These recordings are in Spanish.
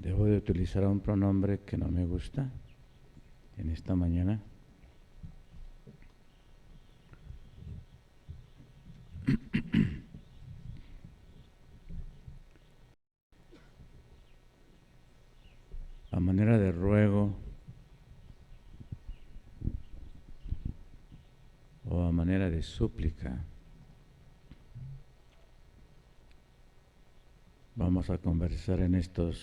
Debo de utilizar un pronombre que no me gusta en esta mañana. A manera de ruego o a manera de súplica, vamos a conversar en estas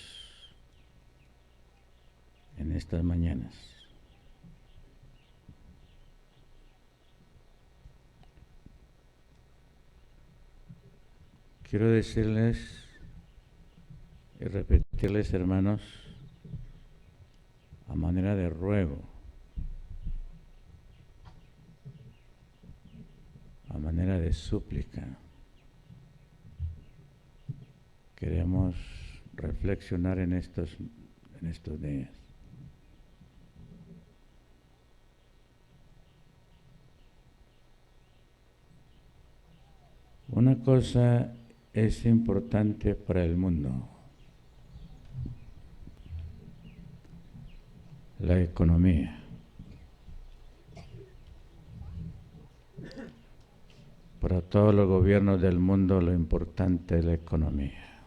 mañanas. Quiero decirles y repetirles, hermanos, a manera de ruego, a manera de súplica, queremos reflexionar en estos días. Una cosa es importante para el mundo: la economía. Para todos los gobiernos del mundo lo importante es la economía.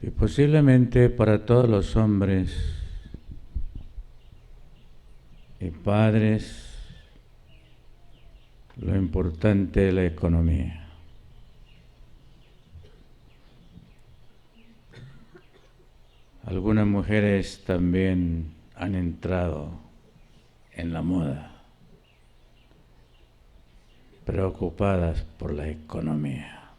Y posiblemente para todos los hombres y padres lo importante es la economía. Algunas mujeres también han entrado en la moda, preocupadas por la economía.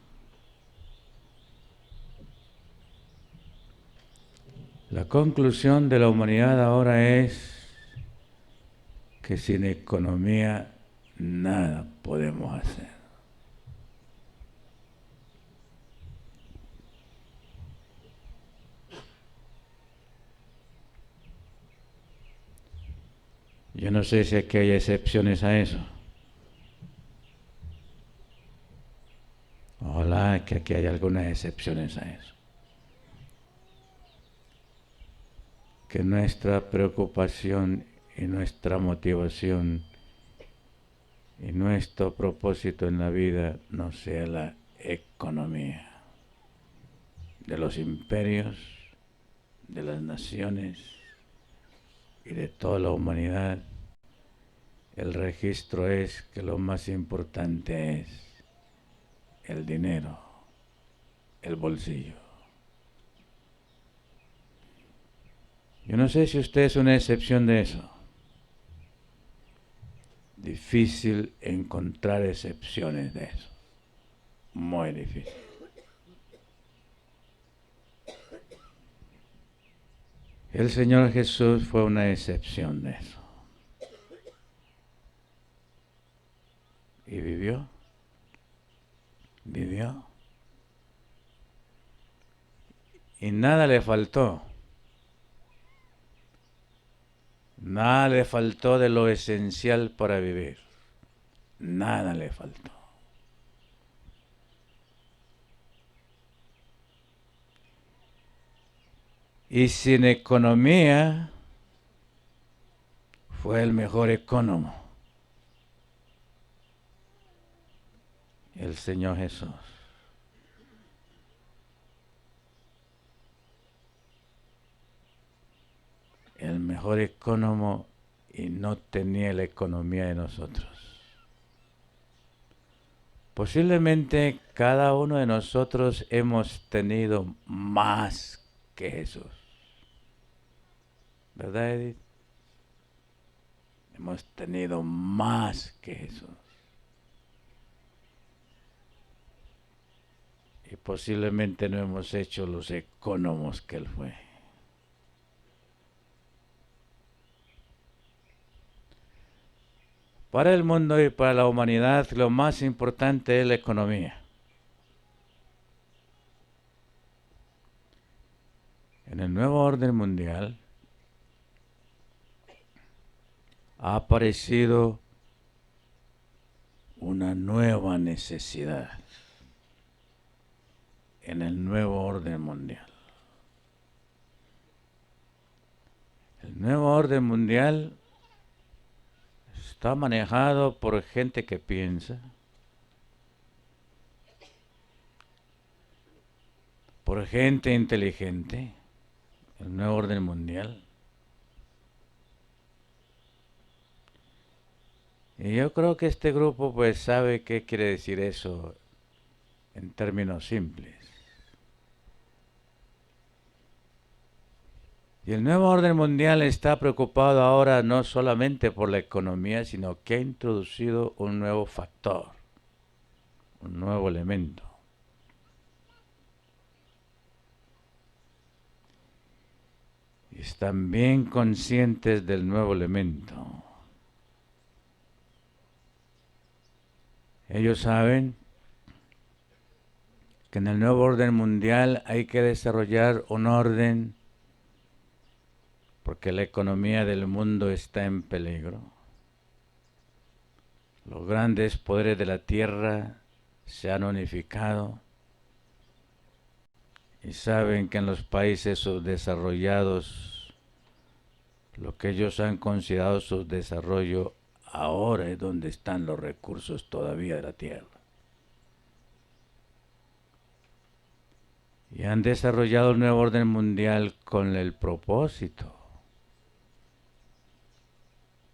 La conclusión de la humanidad ahora es que sin economía nada podemos hacer. Yo no sé si aquí hay excepciones a eso. Ojalá que aquí haya algunas excepciones a eso. Que nuestra preocupación y nuestra motivación y nuestro propósito en la vida no sea la economía de los imperios, de las naciones y de toda la humanidad. El registro es que lo más importante es el dinero, el bolsillo. Yo no sé si usted es una excepción de eso. Difícil encontrar excepciones de eso. Muy difícil. El Señor Jesús fue una excepción de eso. Y vivió. Y nada le faltó. Nada le faltó de lo esencial para vivir. Nada le faltó. Y sin economía fue el mejor economo, el Señor Jesús. El mejor economo y no tenía la economía de nosotros. Posiblemente cada uno de nosotros hemos tenido más que Jesús. ¿Verdad, Edith? Hemos tenido más que Jesús. Y posiblemente no hemos hecho los economos que Él fue. Para el mundo y para la humanidad lo más importante es la economía. En el nuevo orden mundial ha aparecido una nueva necesidad en el nuevo orden mundial. El nuevo orden mundial está manejado por gente que piensa, por gente inteligente, el nuevo orden mundial. Y yo creo que este grupo pues sabe qué quiere decir eso en términos simples. Y el nuevo orden mundial está preocupado ahora no solamente por la economía, sino que ha introducido un nuevo factor, un nuevo elemento. Y están bien conscientes del nuevo elemento. Ellos saben que en el nuevo orden mundial hay que desarrollar un orden porque la economía del mundo está en peligro. Los grandes poderes de la tierra se han unificado y saben que en los países subdesarrollados, lo que ellos han considerado subdesarrollo, ahora es donde están los recursos todavía de la tierra. Y han desarrollado el nuevo orden mundial con el propósito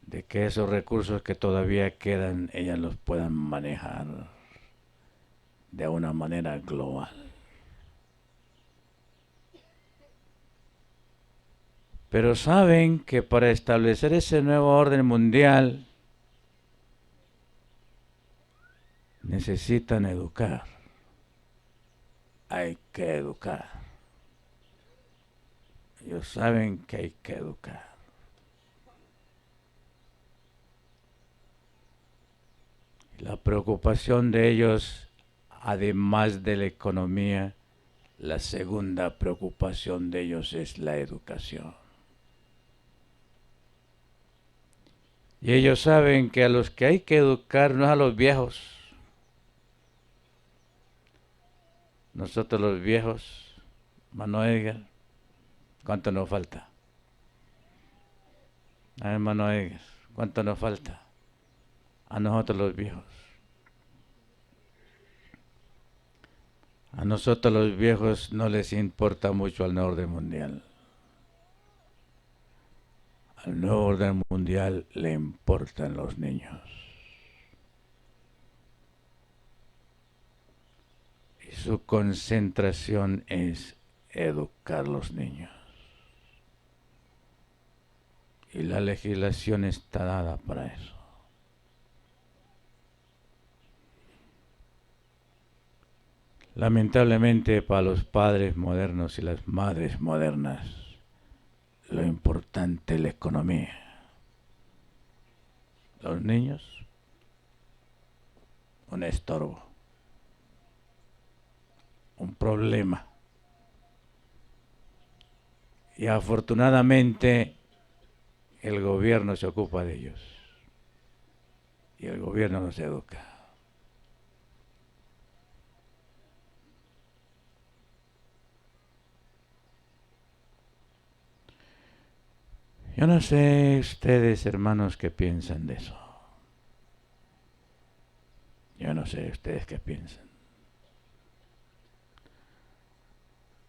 de que esos recursos que todavía quedan, ellas los puedan manejar de una manera global. Pero saben que para establecer ese nuevo orden mundial necesitan educar. Hay que educar. Ellos saben que hay que educar. Y la preocupación de ellos, además de la economía, la segunda preocupación de ellos es la educación. Y ellos saben que a los que hay que educar no es a los viejos. Nosotros los viejos, hermano Edgar, ¿cuánto nos falta? Hermano Edgar, ¿cuánto nos falta? A nosotros los viejos. A nosotros los viejos no les importa mucho el nuevo orden mundial. Al nuevo orden mundial le importan los niños. Y su concentración es educar a los niños. Y la legislación está dada para eso. Lamentablemente para los padres modernos y las madres modernas, lo importante es la economía. Los niños, un estorbo, un problema. Y afortunadamente el gobierno se ocupa de ellos. Y el gobierno los educa. Yo no sé ustedes, hermanos, qué piensan de eso. Yo no sé ustedes qué piensan.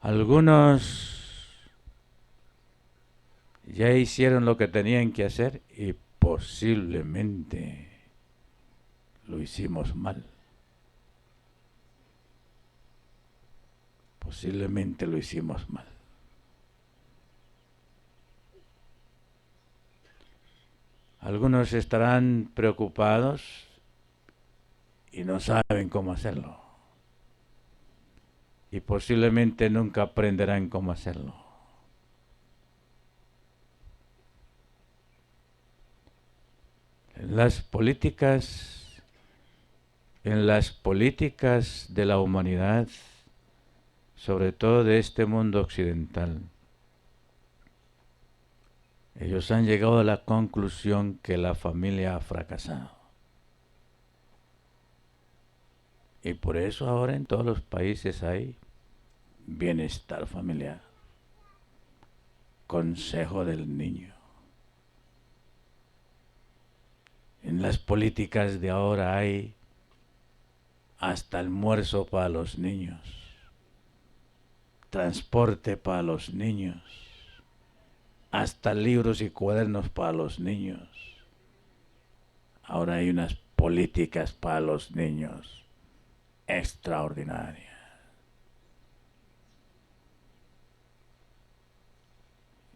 Algunos ya hicieron lo que tenían que hacer y posiblemente lo hicimos mal. Posiblemente lo hicimos mal. Algunos estarán preocupados y no saben cómo hacerlo. Y posiblemente nunca aprenderán cómo hacerlo. En las políticas de la humanidad, sobre todo de este mundo occidental, ellos han llegado a la conclusión que la familia ha fracasado. Y por eso ahora en todos los países hay bienestar familiar, consejo del niño. En las políticas de ahora hay hasta almuerzo para los niños, transporte para los niños, hasta libros y cuadernos para los niños. Ahora hay unas políticas para los niños extraordinarias.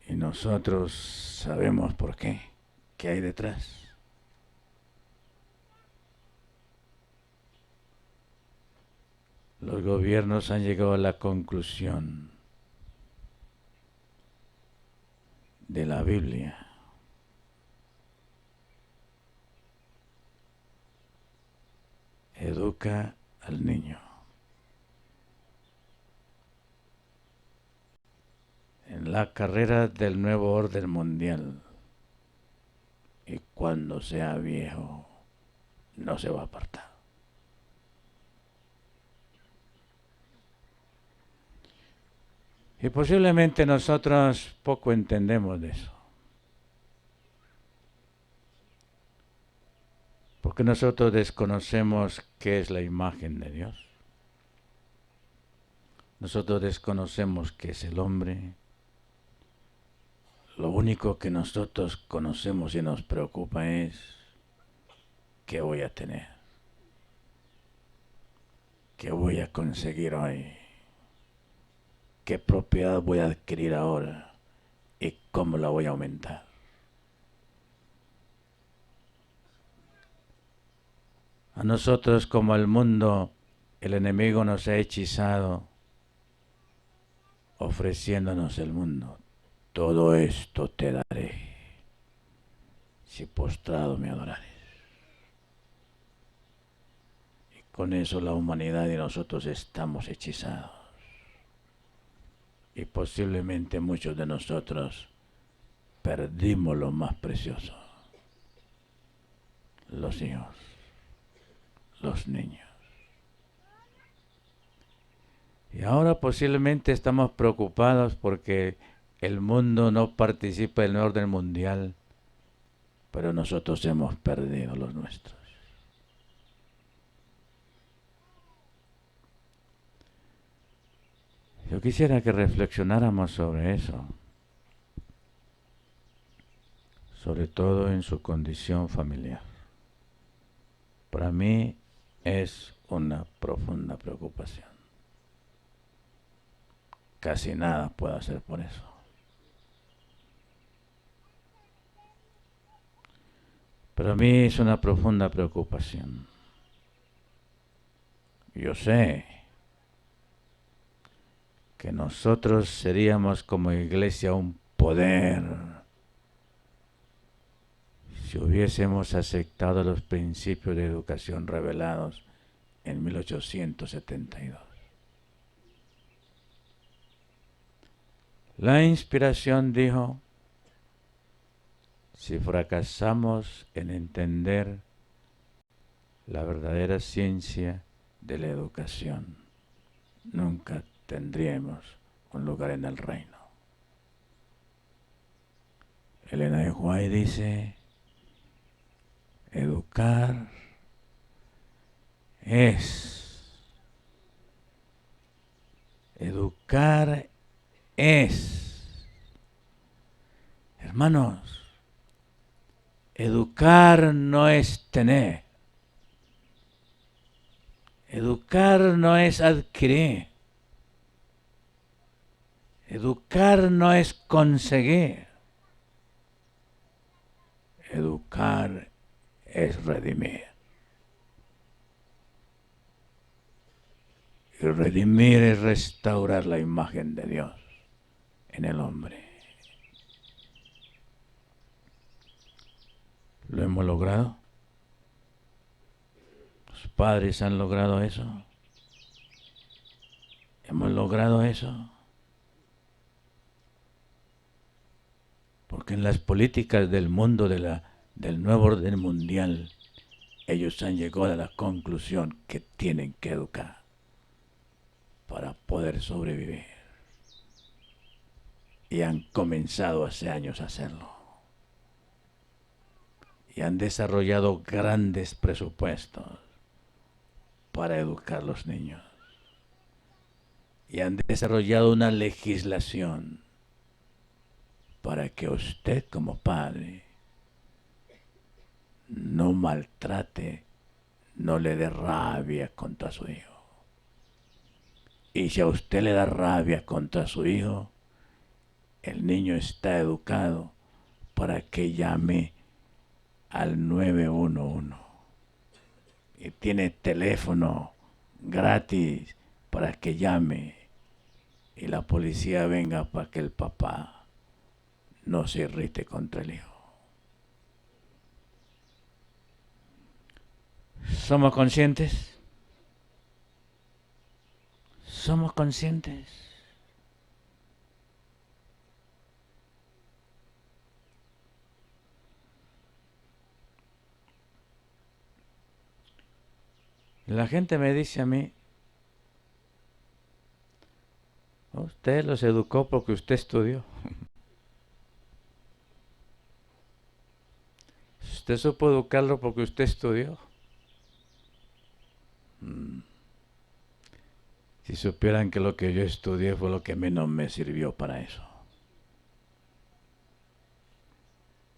Y nosotros sabemos por qué hay detrás. Los gobiernos han llegado a la conclusión de la Biblia. Educa al niño. En la carrera del nuevo orden mundial. Y cuando sea viejo, no se va a apartar. Y posiblemente nosotros poco entendemos de eso. Porque nosotros desconocemos qué es la imagen de Dios. Nosotros desconocemos qué es el hombre. Lo único que nosotros conocemos y nos preocupa es qué voy a tener, qué voy a conseguir hoy, qué propiedad voy a adquirir ahora y cómo la voy a aumentar. A nosotros como al mundo, el enemigo nos ha hechizado ofreciéndonos el mundo. Todo esto te daré si postrado me adorares. Y con eso la humanidad y nosotros estamos hechizados. Y posiblemente muchos de nosotros perdimos lo más precioso. Los hijos, los niños. Y ahora posiblemente estamos preocupados porque el mundo no participa en el orden mundial, pero nosotros hemos perdido los nuestros. Yo quisiera que reflexionáramos sobre eso, sobre todo en su condición familiar. Para mí es una profunda preocupación. Casi nada puedo hacer por eso. Pero a mí es una profunda preocupación. Yo sé que nosotros seríamos como iglesia un poder si hubiésemos aceptado los principios de educación revelados en 1872. La inspiración dijo: si fracasamos en entender la verdadera ciencia de la educación, nunca tendríamos un lugar en el reino. Elena de White dice: educar es, hermanos, educar no es tener, educar no es adquirir, educar no es conseguir, educar es redimir. Y redimir es restaurar la imagen de Dios en el hombre. ¿Lo hemos logrado? ¿Los padres han logrado eso? ¿Hemos logrado eso? Porque en las políticas del mundo del nuevo orden mundial ellos han llegado a la conclusión que tienen que educar para poder sobrevivir. Y han comenzado hace años a hacerlo. Y han desarrollado grandes presupuestos para educar a los niños. Y han desarrollado una legislación para que usted como padre no maltrate, no le dé rabia contra su hijo. Y si a usted le da rabia contra su hijo, el niño está educado para que llame al 911. Y tiene teléfono gratis para que llame y la policía venga para que el papá no se irrite contra el hijo. ¿Somos conscientes? ¿Somos conscientes? La gente me dice a mí, usted los educó porque usted estudió. Usted supo educarlo porque usted estudió. Si supieran que lo que yo estudié fue lo que menos me sirvió para eso.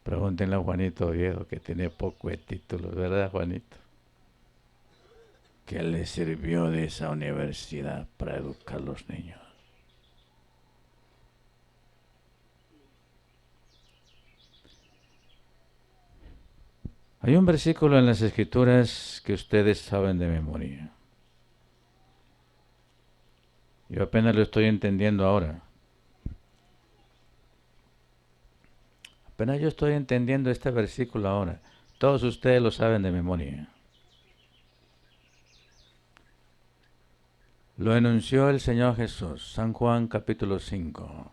Pregúntenle a Juanito Oviedo, que tiene poco de títulos, ¿verdad, Juanito? ¿Qué le sirvió de esa universidad para educar a los niños? Hay un versículo en las Escrituras que ustedes saben de memoria. Yo apenas lo estoy entendiendo ahora. Apenas yo estoy entendiendo este versículo ahora. Todos ustedes lo saben de memoria. Lo enunció el Señor Jesús, San Juan capítulo 5.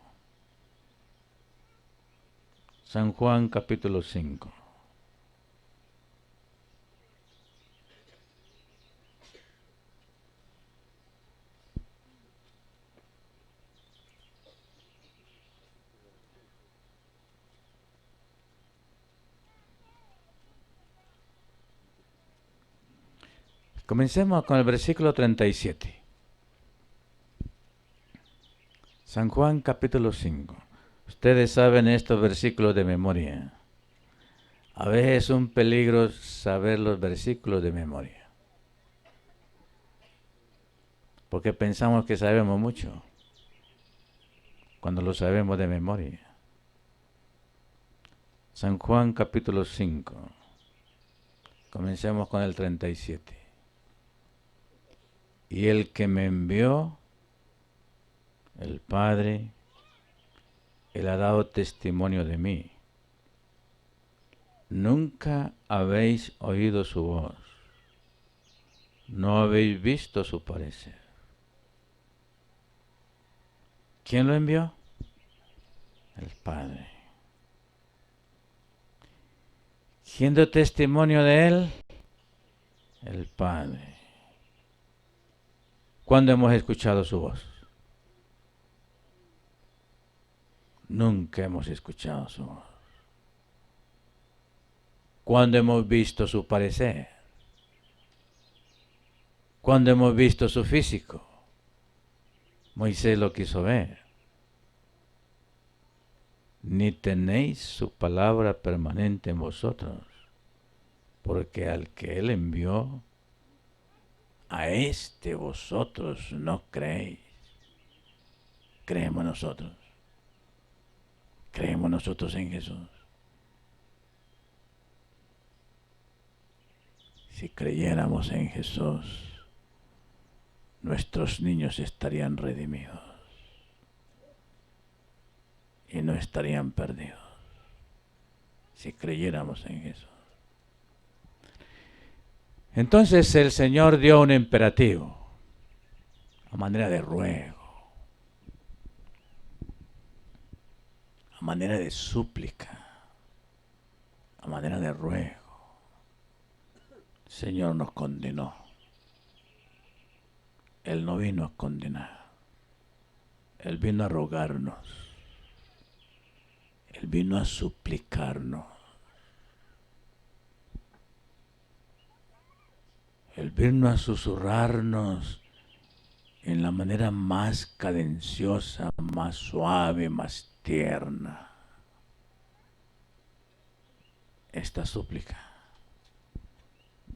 San Juan capítulo 5. Comencemos con el versículo 37. San Juan capítulo 5. Ustedes saben estos versículos de memoria. A veces es un peligro saber los versículos de memoria, porque pensamos que sabemos mucho cuando lo sabemos de memoria. San Juan capítulo 5. Comencemos con el 37. Y el que me envió, el Padre, Él ha dado testimonio de mí. Nunca habéis oído su voz, no habéis visto su parecer. ¿Quién lo envió? El Padre. ¿Quién dio testimonio de Él? El Padre. ¿Cuándo hemos escuchado su voz? Nunca hemos escuchado su voz. ¿Cuándo hemos visto su parecer? ¿Cuándo hemos visto su físico? Moisés lo quiso ver. Ni tenéis su palabra permanente en vosotros, porque al que Él envió, a este vosotros no creéis. Creemos nosotros. Creemos nosotros en Jesús. Si creyéramos en Jesús, nuestros niños estarían redimidos y no estarían perdidos. Si creyéramos en Jesús. Entonces el Señor dio un imperativo a manera de ruego, a manera de súplica, a manera de ruego. Señor nos condenó. Él no vino a condenar. Él vino a rogarnos. Él vino a suplicarnos. Él vino a susurrarnos en la manera más cadenciosa, más suave, más tierna. Esta súplica.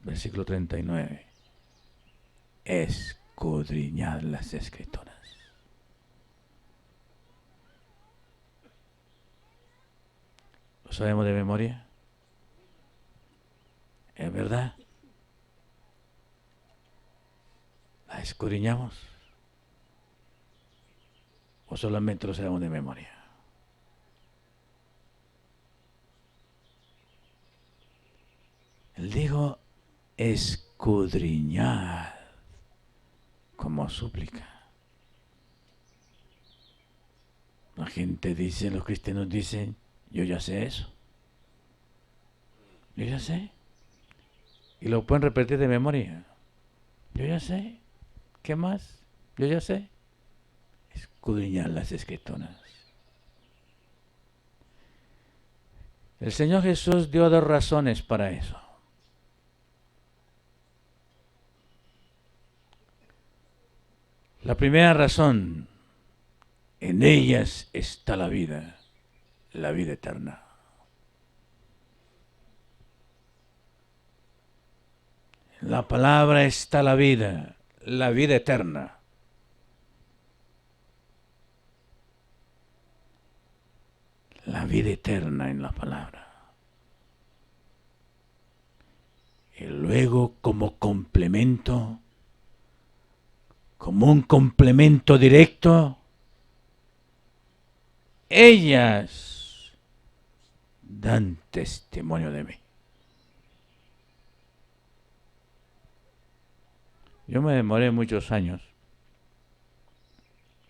Versículo 39. Escudriñad las Escrituras. ¿Lo sabemos de memoria? ¿Es verdad? ¿La escudriñamos? ¿O solamente lo sabemos de memoria? Él dijo, escudriñad como súplica. La gente dice, los cristianos dicen, yo ya sé eso. Yo ya sé. Y lo pueden repetir de memoria. Yo ya sé. ¿Qué más? Yo ya sé. Escudriñar las Escrituras. El Señor Jesús dio 2 razones para eso. La primera razón, en ellas está la vida eterna. En la palabra está la vida eterna. La vida eterna en la palabra. Y luego como complemento, como un complemento directo, ellas dan testimonio de mí. Yo me demoré muchos años.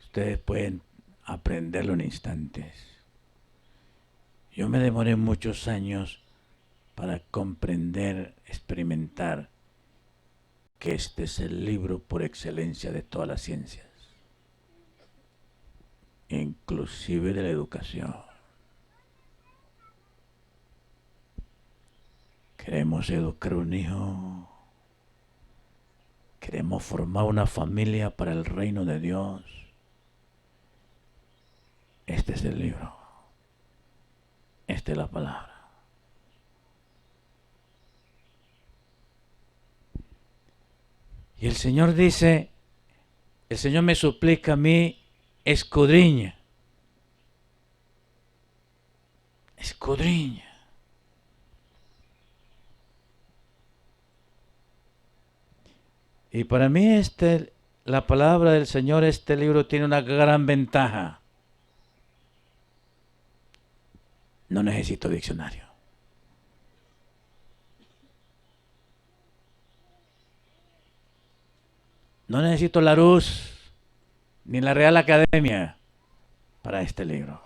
Ustedes pueden aprenderlo en instantes. Yo me demoré muchos años para comprender, experimentar que este es el libro por excelencia de todas las ciencias, inclusive de la educación. Queremos educar un hijo, queremos formar una familia para el reino de Dios. Este es el libro, esta es la palabra. Y el Señor dice, el Señor me suplica a mí, escudriña. Escudriña. Y para mí la palabra del Señor, este libro tiene una gran ventaja. No necesito diccionario. No necesito Larousse ni la Real Academia para este libro.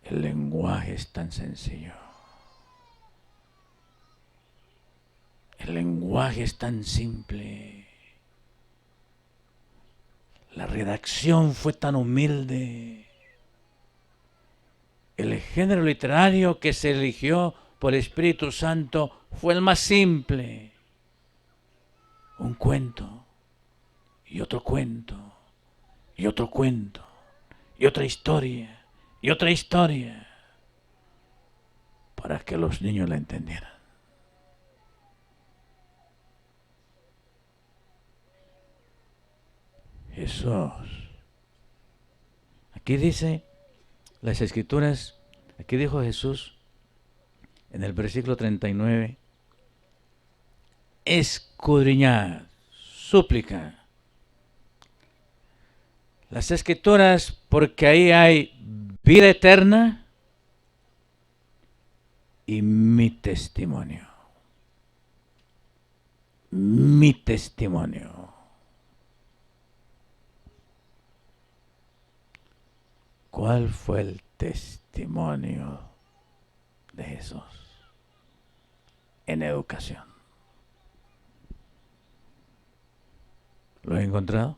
El lenguaje es tan sencillo. El lenguaje es tan simple. La redacción fue tan humilde. El género literario que se eligió por el Espíritu Santo fue el más simple. Un cuento, y otro cuento, y otro cuento, y otra historia, y otra historia, para que los niños la entendieran. Jesús. Aquí dice las Escrituras, aquí dijo Jesús en el versículo 39, escudriñad, súplica las Escrituras, porque ahí hay vida eterna y mi testimonio. Mi testimonio. ¿Cuál fue el testimonio de Jesús? en educación. ¿Lo he encontrado?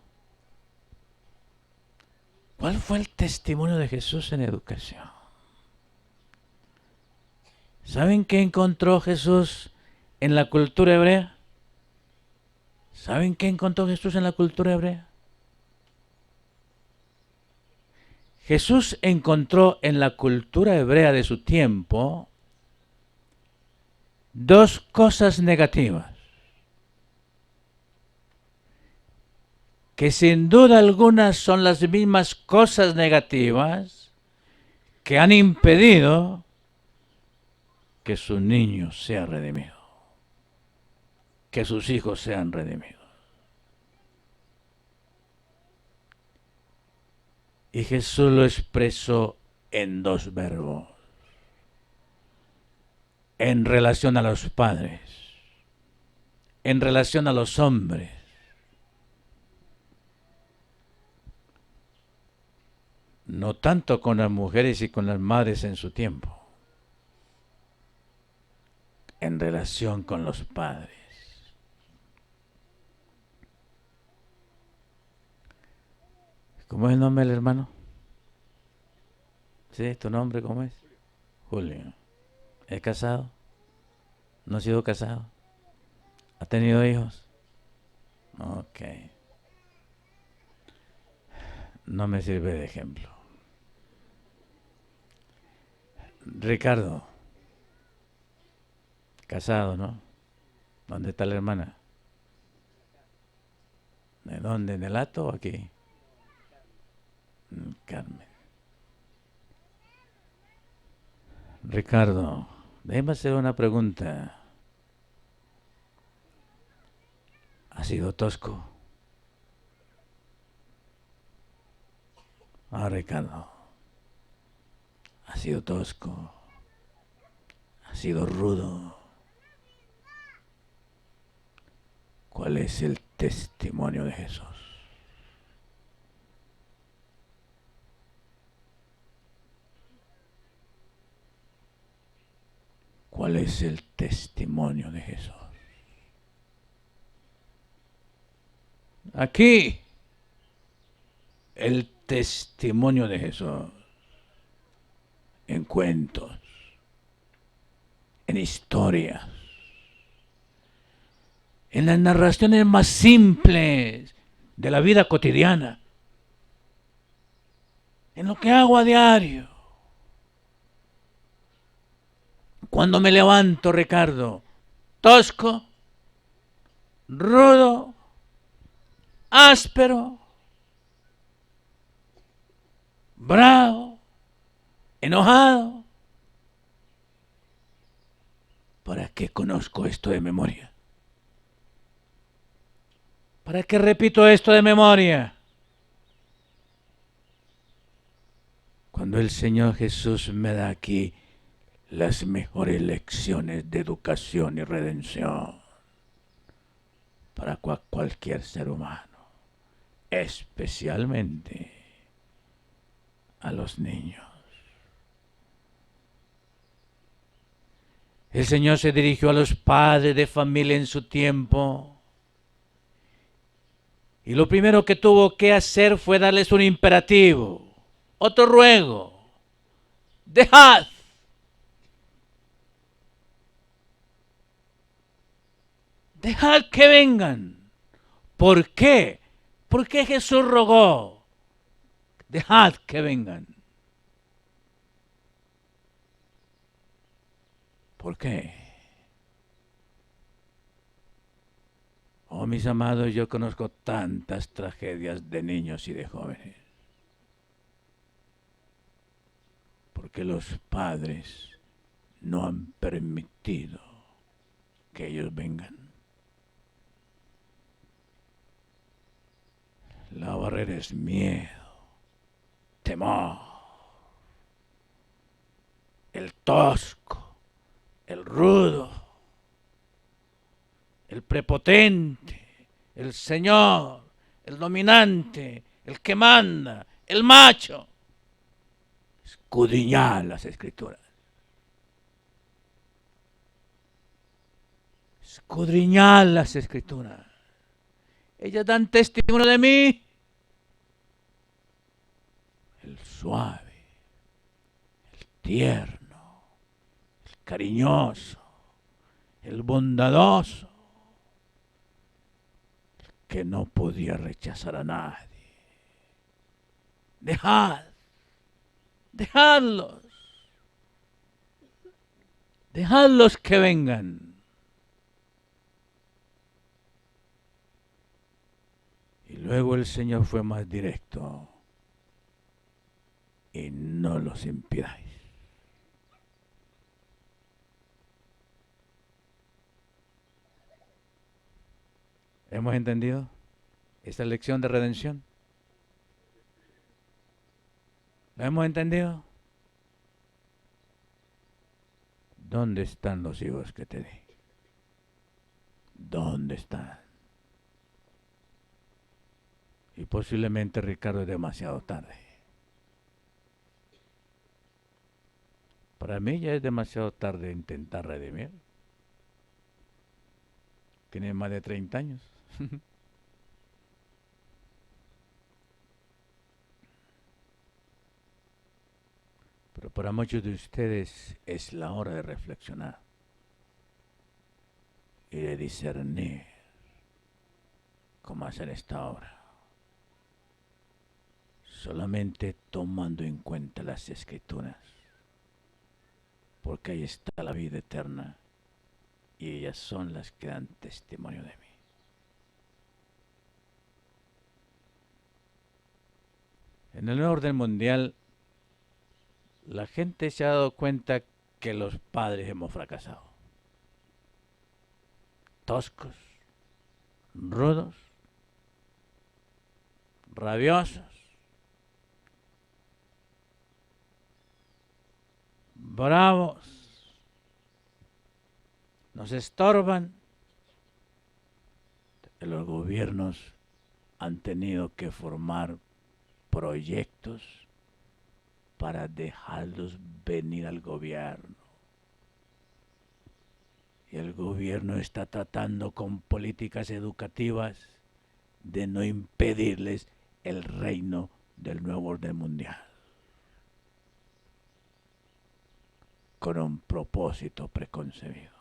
¿Cuál fue el testimonio de Jesús en educación? ¿Saben qué encontró Jesús en la cultura hebrea? ¿Saben qué encontró Jesús en la cultura hebrea? Jesús encontró en la cultura hebrea de su tiempo dos cosas negativas, que sin duda alguna son las mismas cosas negativas que han impedido que su niño sea redimido, que sus hijos sean redimidos. Y Jesús lo expresó en dos verbos, en relación a los padres, en relación a los hombres. No tanto con las mujeres y con las madres en su tiempo, en relación con los padres. ¿Cómo es el nombre del hermano? ¿Sí? ¿Tu nombre cómo es? Julio. ¿Es casado? ¿No ha sido casado? ¿Ha tenido hijos? Ok. No me sirve de ejemplo. Ricardo. Casado, ¿no? ¿Dónde está la hermana? ¿De dónde? ¿En el Hato o aquí? Carmen. Ricardo, déjame hacer una pregunta. ¿Ha sido tosco? Ah, Ricardo. Ha sido tosco. Ha sido rudo. ¿Cuál es el testimonio de Jesús? ¿Cuál es el testimonio de Jesús? Aquí, el testimonio de Jesús. En cuentos, en historias, en las narraciones más simples de la vida cotidiana, en lo que hago a diario. Cuando me levanto, Ricardo, tosco, rudo, áspero, bravo, enojado. ¿Para qué conozco esto de memoria? ¿Para qué repito esto de memoria? Cuando el Señor Jesús me da aquí las mejores lecciones de educación y redención para cualquier ser humano, especialmente a los niños. El Señor se dirigió a los padres de familia en su tiempo y lo primero que tuvo que hacer fue darles un imperativo, otro ruego: dejad. Dejad que vengan. ¿Por qué? ¿Por qué Jesús rogó? Dejad que vengan. ¿Por qué? Oh, mis amados, yo conozco tantas tragedias de niños y de jóvenes. Porque los padres no han permitido que ellos vengan. La barrera es miedo, temor, el tosco, el rudo, el prepotente, el señor, el dominante, el que manda, el macho. Escudriñad las escrituras. escudriñad las Escrituras. Ellas dan testimonio de mí. El suave, el tierno, el cariñoso, el bondadoso, que no podía rechazar a nadie. Dejadlos que vengan. Y luego el Señor fue más directo. Y no los impidáis. ¿Hemos entendido esta lección de redención? ¿La hemos entendido? ¿Dónde están los hijos que te di? ¿Dónde están? Y posiblemente, Ricardo, es demasiado tarde. Para mí ya es demasiado tarde intentar redimir. Tiene más de 30 años. Pero para muchos de ustedes es la hora de reflexionar y de discernir cómo hacer esta obra. Solamente tomando en cuenta las Escrituras, porque ahí está la vida eterna y ellas son las que dan testimonio de mí. En el orden mundial, la gente se ha dado cuenta que los padres hemos fracasado. Toscos, rudos, rabiosos, bravos, nos estorban. Los gobiernos han tenido que formar proyectos para dejarlos venir al gobierno. Y el gobierno está tratando con políticas educativas de no impedirles el reino del nuevo orden mundial. Con un propósito preconcebido.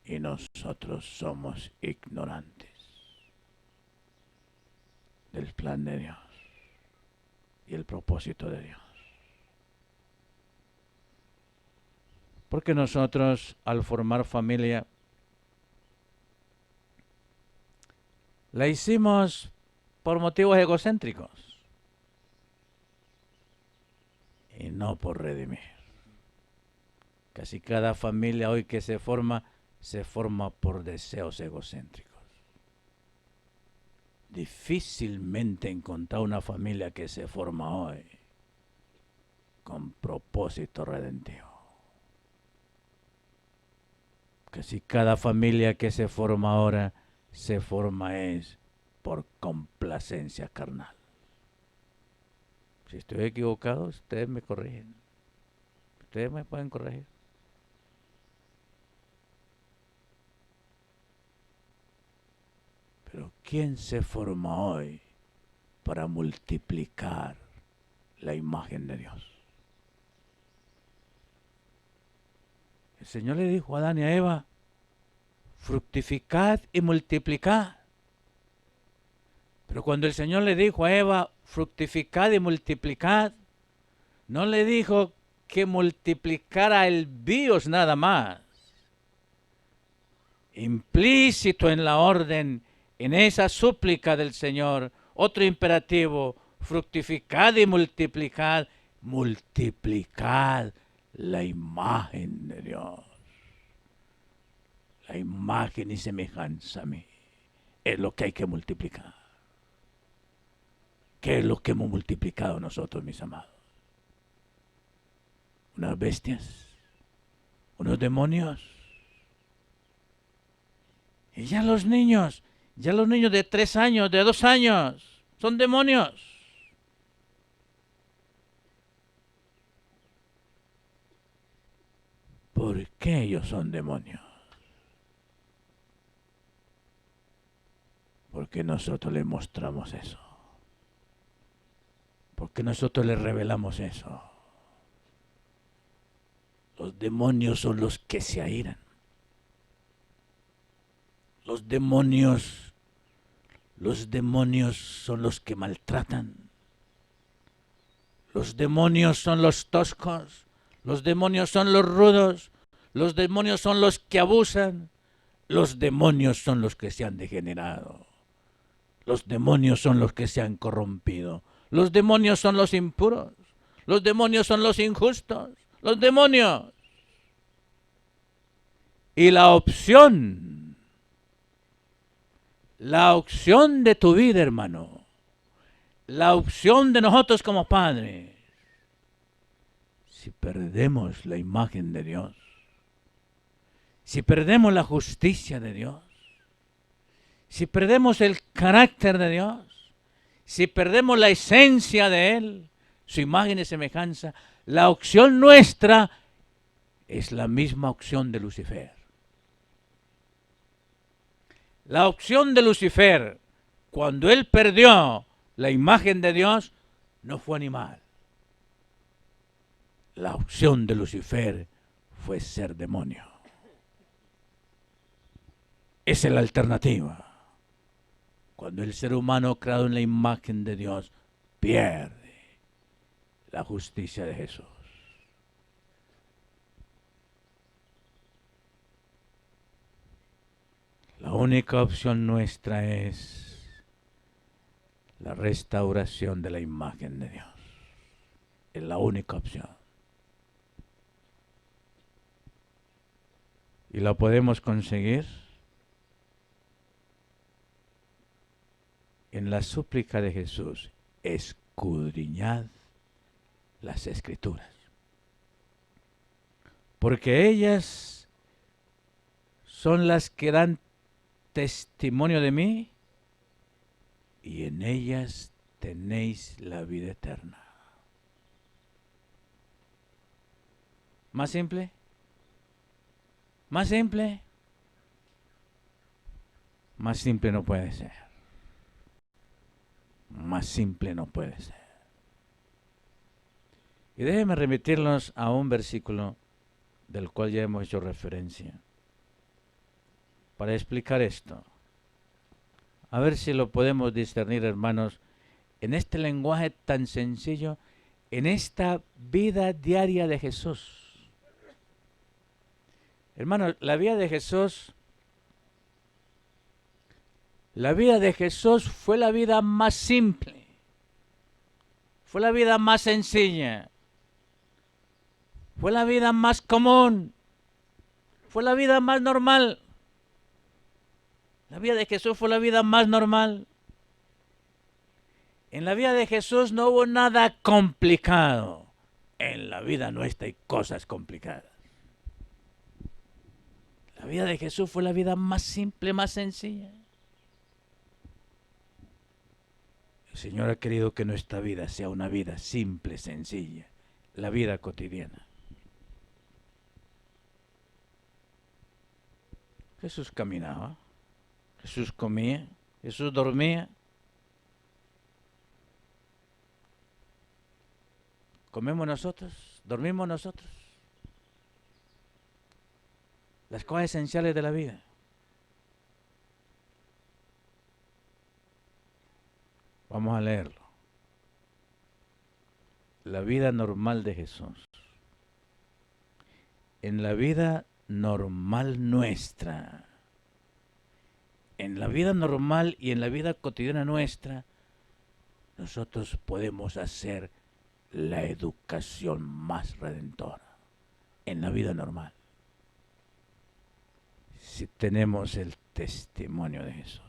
Y nosotros somos ignorantes del plan de Dios y el propósito de Dios. Porque nosotros, al formar familia, la hicimos por motivos egocéntricos y no por redimir. Casi cada familia hoy que se forma por deseos egocéntricos. Difícilmente encontrar una familia que se forma hoy con propósito redentivo. Casi cada familia que se forma ahora se forma es por complacencia carnal. Si estoy equivocado, ustedes me corrigen. Ustedes me pueden corregir. Pero ¿quién se forma hoy para multiplicar la imagen de Dios? El Señor le dijo a Adán y a Eva, fructificad y multiplicad. Pero cuando el Señor le dijo a Eva, fructificad y multiplicad, no le dijo que multiplicara el bios nada más. Implícito en la orden, en esa súplica del Señor, otro imperativo, fructificad y multiplicad, multiplicad la imagen de Dios. La imagen y semejanza a mí es lo que hay que multiplicar. ¿Qué es lo que hemos multiplicado nosotros, mis amados? Unas bestias, unos demonios. Y ya los niños de 3 años, de 2 años, son demonios. ¿Por qué ellos son demonios? Porque nosotros le mostramos eso. Porque nosotros le revelamos eso. Los demonios son los que se airan. Los demonios son los que maltratan. Los demonios son los toscos. Los demonios son los rudos. Los demonios son los que abusan. Los demonios son los que se han degenerado. Los demonios son los que se han corrompido. Los demonios son los impuros. Los demonios son los injustos. Los demonios. Y la opción de tu vida, hermano, la opción de nosotros como padres, si perdemos la imagen de Dios, si perdemos la justicia de Dios, si perdemos el carácter de Dios, si perdemos la esencia de Él, su imagen y semejanza, la opción nuestra es la misma opción de Lucifer. La opción de Lucifer, cuando él perdió la imagen de Dios, no fue animal. La opción de Lucifer fue ser demonio. Esa es la alternativa. Cuando el ser humano creado en la imagen de Dios pierde la justicia de Jesús. La única opción nuestra es la restauración de la imagen de Dios. Es la única opción. ¿Y la podemos conseguir? En la súplica de Jesús, escudriñad las Escrituras. Porque ellas son las que dan testimonio de mí y en ellas tenéis la vida eterna. ¿Más simple? ¿Más simple? Más simple no puede ser. Más simple no puede ser. Y déjenme remitirlos a un versículo del cual ya hemos hecho referencia para explicar esto. A ver si lo podemos discernir, hermanos, en este lenguaje tan sencillo, en esta vida diaria de Jesús. Hermanos, la vida de Jesús fue la vida más simple, fue la vida más sencilla, fue la vida más común, fue la vida más normal. La vida de Jesús fue la vida más normal. En la vida de Jesús no hubo nada complicado. En la vida nuestra hay cosas complicadas. La vida de Jesús fue la vida más simple, más sencilla. El Señor ha querido que nuestra vida sea una vida simple, sencilla, la vida cotidiana. Jesús caminaba, Jesús comía, Jesús dormía. Comemos nosotros, dormimos nosotros. Las cosas esenciales de la vida. Vamos a leerlo. La vida normal de Jesús. En la vida normal nuestra, en la vida normal y en la vida cotidiana nuestra, nosotros podemos hacer la educación más redentora en la vida normal. Si tenemos el testimonio de Jesús.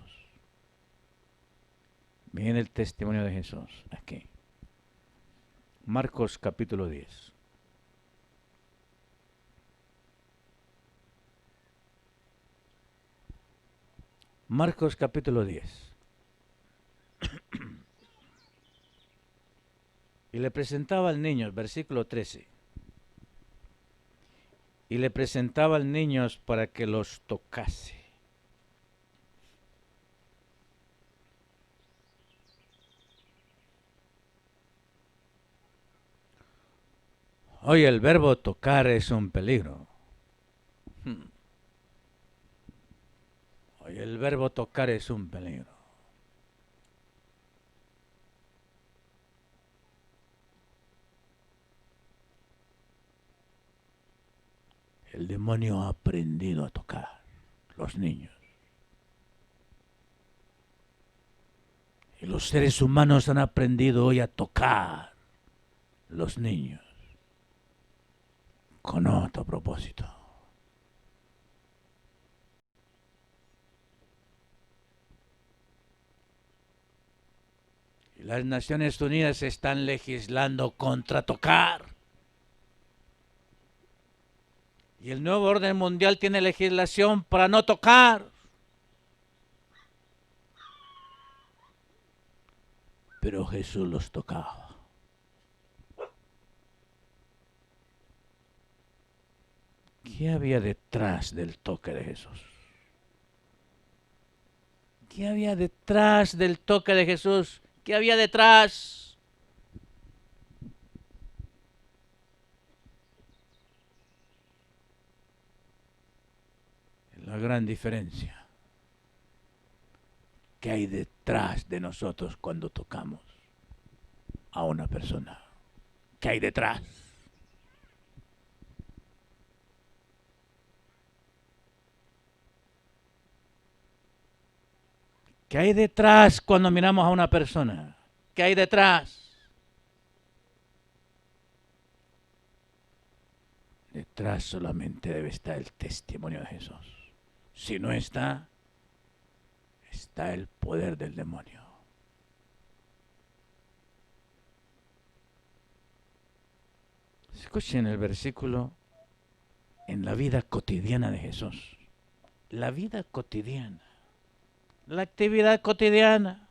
Miren el testimonio de Jesús aquí. Marcos capítulo 10. Marcos capítulo 10. Y le presentaba al niño, versículo 13. Y le presentaba al niño para que los tocase. Hoy el verbo tocar es un peligro. Hoy el verbo tocar es un peligro. El demonio ha aprendido a tocar los niños. Y los seres humanos han aprendido hoy a tocar los niños con otro propósito. Y las Naciones Unidas están legislando contra tocar. Y el nuevo orden mundial tiene legislación para no tocar. Pero Jesús los tocaba. ¿Qué había detrás del toque de Jesús? ¿Qué había detrás del toque de Jesús? ¿Qué había detrás? La gran diferencia que hay detrás de nosotros cuando tocamos a una persona. ¿Qué hay detrás? ¿Qué hay detrás cuando miramos a una persona? ¿Qué hay detrás? Detrás solamente debe estar el testimonio de Jesús. Si no está, está el poder del demonio. Escuchen el versículo en la vida cotidiana de Jesús. La vida cotidiana. La actividad cotidiana.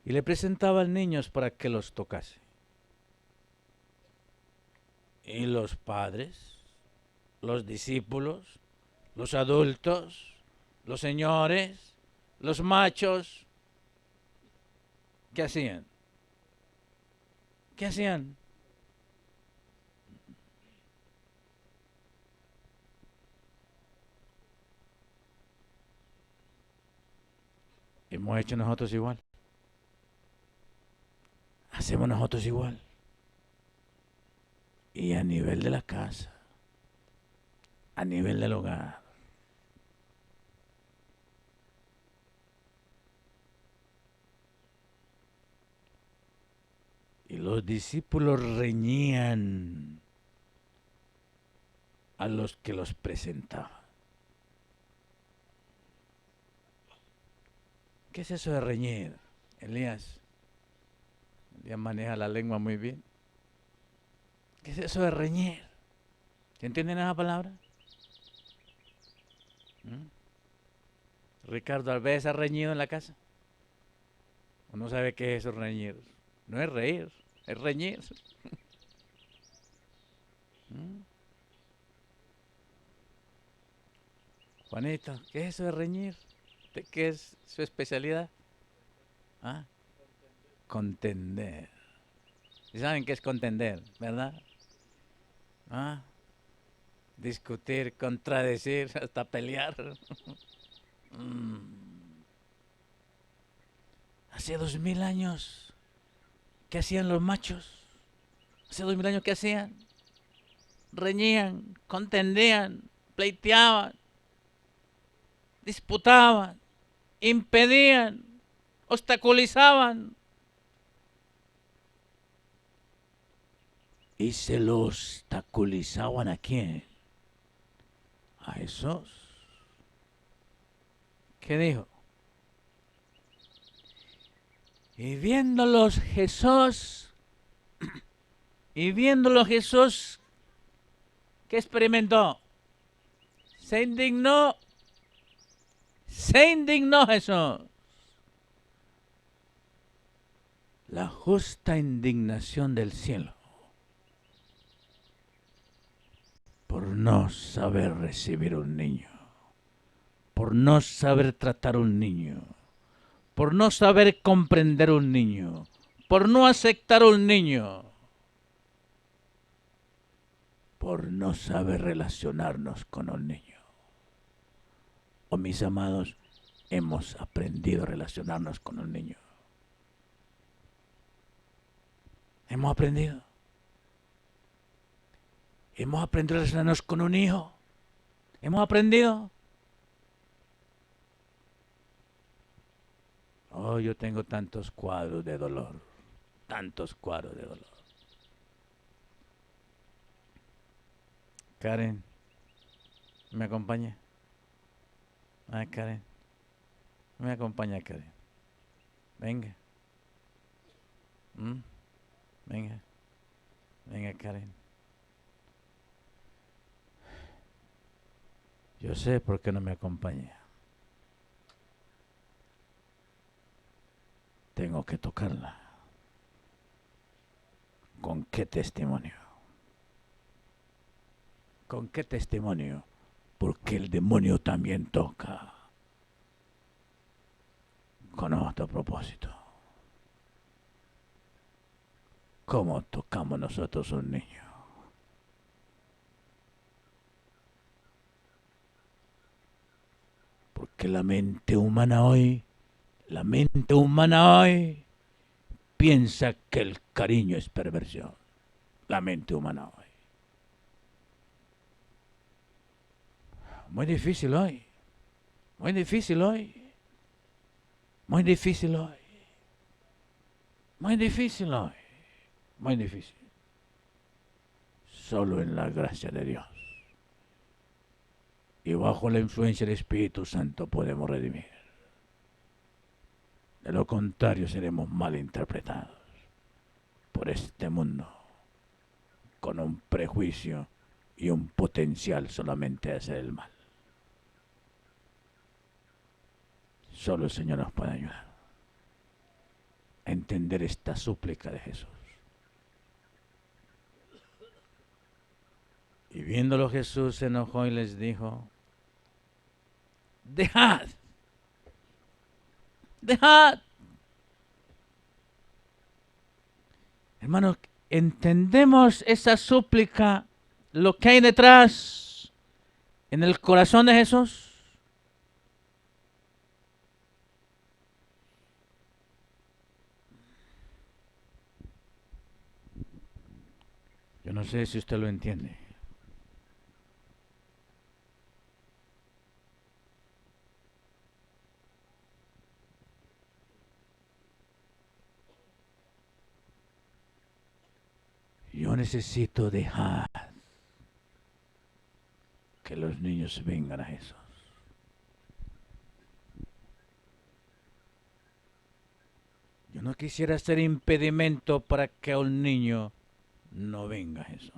Y le presentaba a niños para que los tocase. Y los padres, los discípulos, los adultos, los señores, los machos, ¿qué hacían? ¿Qué hacían? Hemos hecho nosotros igual. Hacemos nosotros igual. Y a nivel de la casa, a nivel del hogar. Y los discípulos reñían a los que los presentaban. ¿Qué es eso de reñir, Elías? Elías maneja la lengua muy bien. ¿Qué es eso de reñir? ¿Entienden esa palabra? Ricardo, ¿al vez ha reñido en la casa? ¿O no sabe qué es eso reñir? No es reír, es reñir. Juanito, ¿qué es eso de reñir? ¿De qué es su especialidad? ¿Ah? Contender. ¿Y saben qué es contender, verdad? ¿Ah? Discutir, contradecir, hasta pelear. Hace 2000 años, ¿qué hacían los machos? Hace 2000 años, ¿qué hacían? Reñían, contendían, pleiteaban, disputaban, impedían, obstaculizaban. ¿Y se lo obstaculizaban a quién? A Jesús. ¿Qué dijo? Y viéndolos Jesús, ¿qué experimentó? Se indignó Jesús. La justa indignación del cielo por no saber recibir un niño, por no saber tratar un niño, por no saber comprender un niño, por no aceptar a un niño, por no saber relacionarnos con un niño. Oh, mis amados, hemos aprendido a relacionarnos con un niño. Hemos aprendido. Hemos aprendido a relacionarnos con un hijo. Hemos aprendido. Oh, yo tengo tantos cuadros de dolor. Tantos cuadros de dolor. Karen, ¿me acompaña? Ah, Karen. Me acompaña, Karen. Venga. Venga. Venga, Karen. Yo sé por qué no me acompaña. Tengo que tocarla. ¿Con qué testimonio? ¿Con qué testimonio? Porque el demonio también toca. Con otro propósito. ¿Cómo tocamos nosotros a un niño? Porque la mente humana hoy piensa que el cariño es perversión. La mente humana hoy. Muy difícil hoy. Muy difícil hoy. Muy difícil hoy. Muy difícil hoy. Muy difícil. Solo en la gracia de Dios y bajo la influencia del Espíritu Santo podemos redimir. De lo contrario seremos mal interpretados por este mundo con un prejuicio y un potencial solamente de hacer el mal. Solo el Señor nos puede ayudar a entender esta súplica de Jesús. Y viéndolo Jesús se enojó y les dijo: dejad. Hermanos, ¿entendemos esa súplica, lo que hay detrás en el corazón de Jesús? Yo no sé si usted lo entiende. Yo necesito dejar que los niños vengan a Jesús. Yo no quisiera ser impedimento para que un niño no venga a Jesús.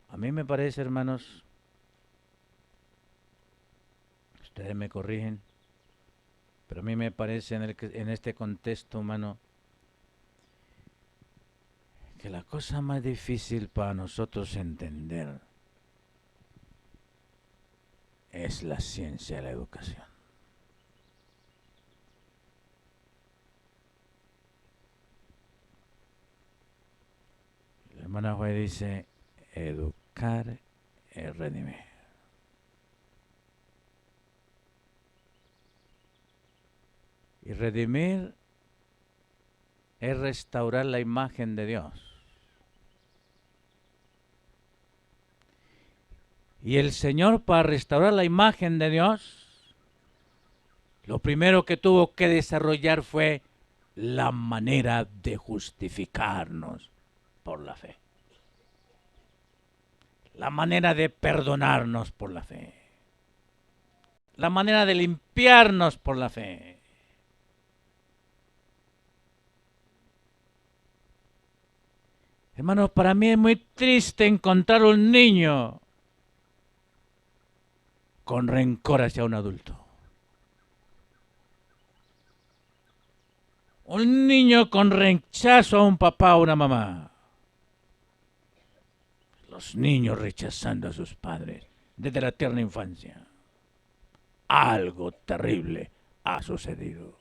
A mí me parece, hermanos, ustedes me corrigen, pero a mí me parece en este contexto humano que la cosa más difícil para nosotros entender es la ciencia de la educación. La hermana Juárez dice: educar es redimir. Y redimir es restaurar la imagen de Dios. Y el Señor, para restaurar la imagen de Dios, lo primero que tuvo que desarrollar fue la manera de justificarnos por la fe. La manera de perdonarnos por la fe. La manera de limpiarnos por la fe. Hermanos, para mí es muy triste encontrar un niño con rencor hacia un adulto. Un niño con rechazo a un papá o una mamá. Los niños rechazando a sus padres desde la tierna infancia. Algo terrible ha sucedido.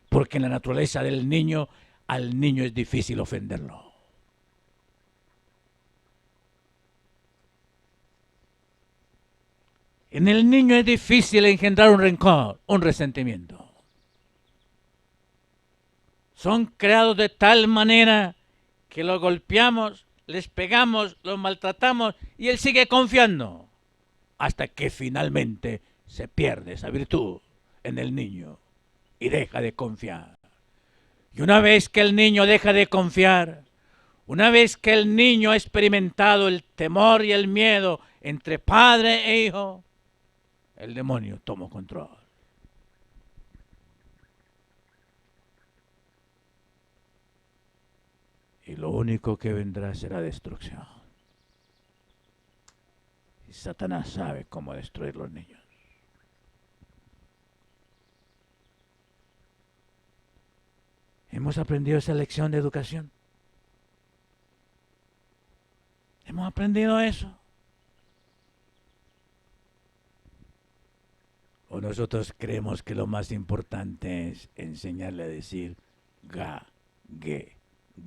Porque en la naturaleza del niño, al niño es difícil ofenderlo. En el niño es difícil engendrar un rencor, un resentimiento. Son creados de tal manera que los golpeamos, les pegamos, los maltratamos y él sigue confiando hasta que finalmente se pierde esa virtud en el niño y deja de confiar. Y una vez que el niño deja de confiar, una vez que el niño ha experimentado el temor y el miedo entre padre e hijo, el demonio toma control. Y lo único que vendrá será destrucción. Y Satanás sabe cómo destruir los niños. ¿Hemos aprendido esa lección de educación? ¿Hemos aprendido eso? ¿O nosotros creemos que lo más importante es enseñarle a decir ga, ge,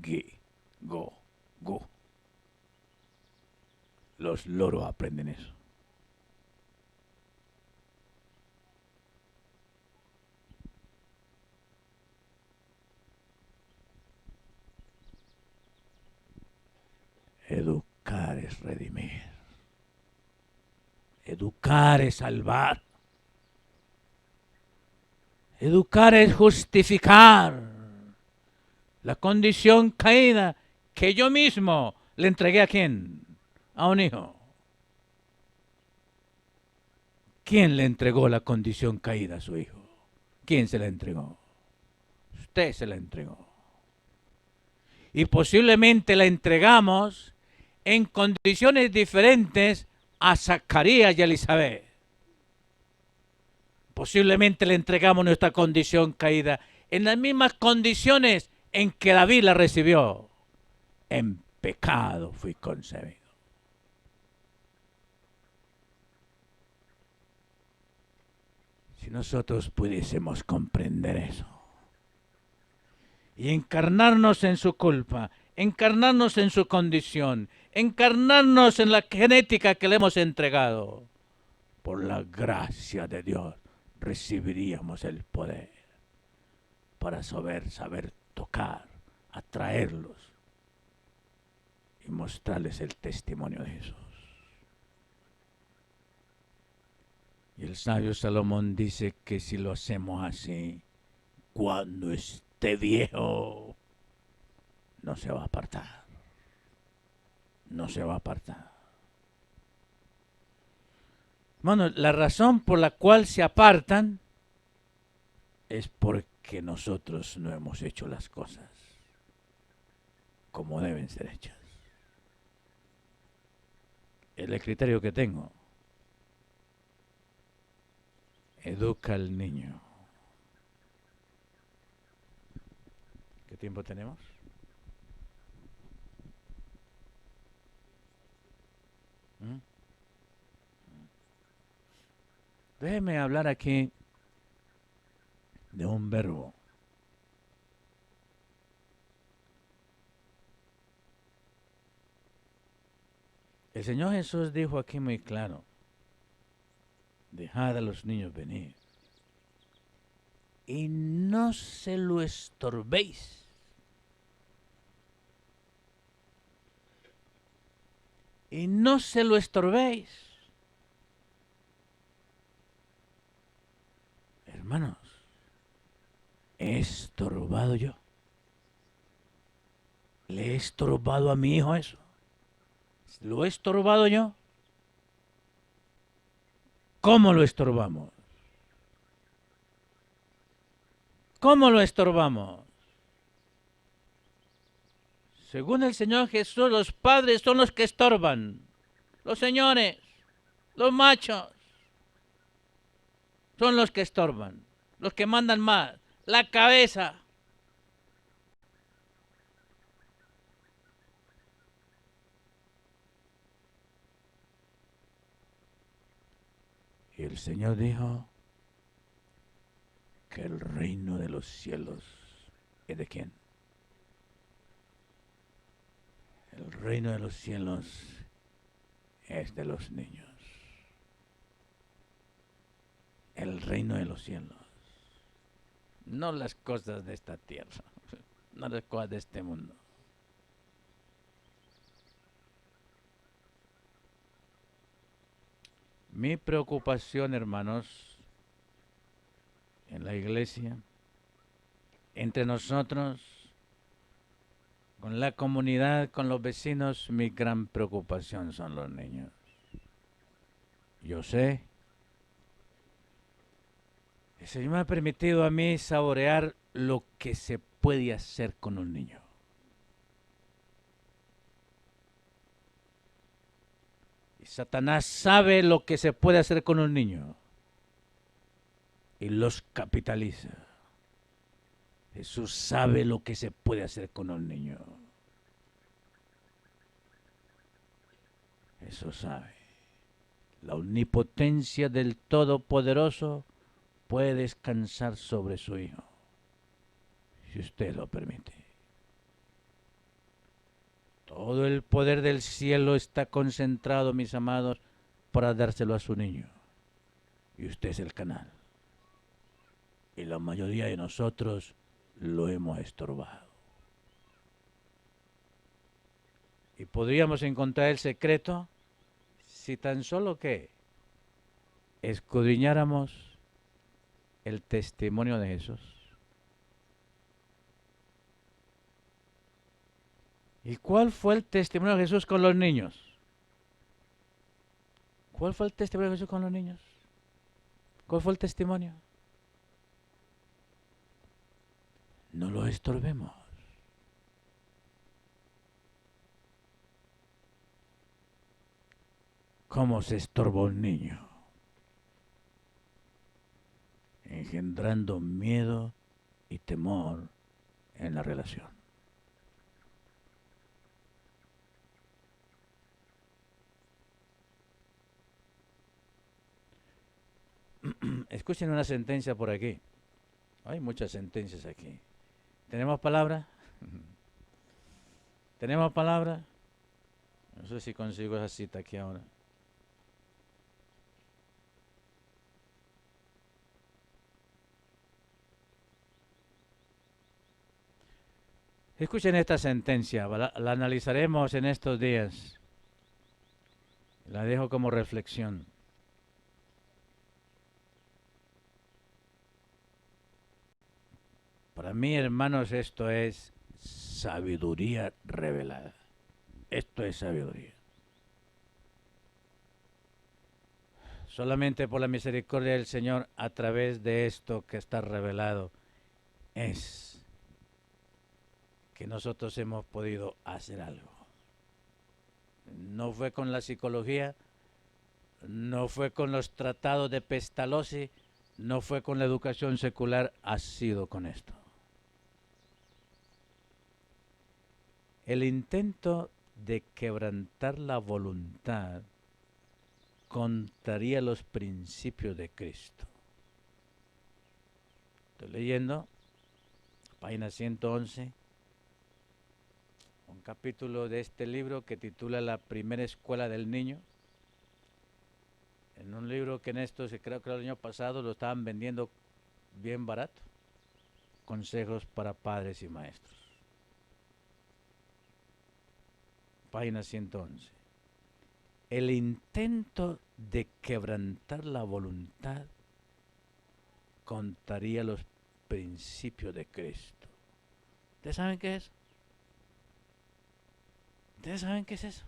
gi, go, go? Los loros aprenden eso. Educar es redimir. Educar es salvar. Educar es justificar la condición caída que yo mismo le entregué a quién, a un hijo. ¿Quién le entregó la condición caída a su hijo? ¿Quién se la entregó? Usted se la entregó. Y posiblemente la entregamos en condiciones diferentes a Zacarías y a Elizabeth. Posiblemente le entregamos nuestra condición caída en las mismas condiciones en que David la recibió. En pecado fui concebido. Si nosotros pudiésemos comprender eso y encarnarnos en su culpa, encarnarnos en su condición, encarnarnos en la genética que le hemos entregado, por la gracia de Dios recibiríamos el poder para saber tocar, atraerlos y mostrarles el testimonio de Jesús. Y el sabio Salomón dice que si lo hacemos así, cuando esté viejo, no se va a apartar. No se va a apartar. Bueno, la razón por la cual se apartan es porque nosotros no hemos hecho las cosas como deben ser hechas. Es el criterio que tengo. Educa al niño. ¿Qué tiempo tenemos? ¿Mm? Déjeme hablar aquí de un verbo. El Señor Jesús dijo aquí muy claro: dejad a los niños venir y no se lo estorbéis. Y no se lo estorbéis. Hermanos, ¿he estorbado yo? ¿Le he estorbado a mi hijo eso? ¿Lo he estorbado yo? ¿Cómo lo estorbamos? ¿Cómo lo estorbamos? Según el Señor Jesús, los padres son los que estorban. Los señores, los machos, son los que estorban. Los que mandan más. La cabeza. el Señor dijo que el reino de los cielos es de quién. El reino de los cielos es de los niños. El reino de los cielos. No las cosas de esta tierra, no las cosas de este mundo. Mi preocupación, hermanos, en la iglesia, entre nosotros, con la comunidad, con los vecinos, mi gran preocupación son los niños. Yo sé, el Señor me ha permitido a mí saborear lo que se puede hacer con un niño. Y Satanás sabe lo que se puede hacer con un niño y los capitaliza. Jesús sabe lo que se puede hacer con un niño. Jesús sabe. La omnipotencia del Todopoderoso puede descansar sobre su Hijo, si usted lo permite. Todo el poder del cielo está concentrado, mis amados, para dárselo a su niño. Y usted es el canal. Y la mayoría de nosotros lo hemos estorbado. Y podríamos encontrar el secreto si tan solo que escudriñáramos el testimonio de Jesús. ¿Y cuál fue el testimonio de Jesús con los niños? ¿Cuál fue el testimonio de Jesús con los niños? ¿Cuál fue el testimonio? No lo estorbemos. ¿Cómo se estorba un niño? Engendrando miedo y temor en la relación. Escuchen una sentencia por aquí. Hay muchas sentencias aquí. ¿Tenemos palabra? ¿Tenemos palabra? No sé si consigo esa cita aquí ahora. Escuchen esta sentencia, la analizaremos en estos días. La dejo como reflexión. Para mí, hermanos, esto es sabiduría revelada. Esto es sabiduría. Solamente por la misericordia del Señor, a través de esto que está revelado, es que nosotros hemos podido hacer algo. No fue con la psicología, no fue con los tratados de Pestalozzi, no fue con la educación secular, ha sido con esto. El intento de quebrantar la voluntad contraría los principios de Cristo. Estoy leyendo, página 111, un capítulo de este libro que titula La primera escuela del niño. En un libro que en esto, creo que el año pasado lo estaban vendiendo bien barato. Consejos para padres y maestros. Página 111. El intento de quebrantar la voluntad contraría los principios de Cristo. ¿Ustedes saben qué es? ¿Ustedes saben qué es eso?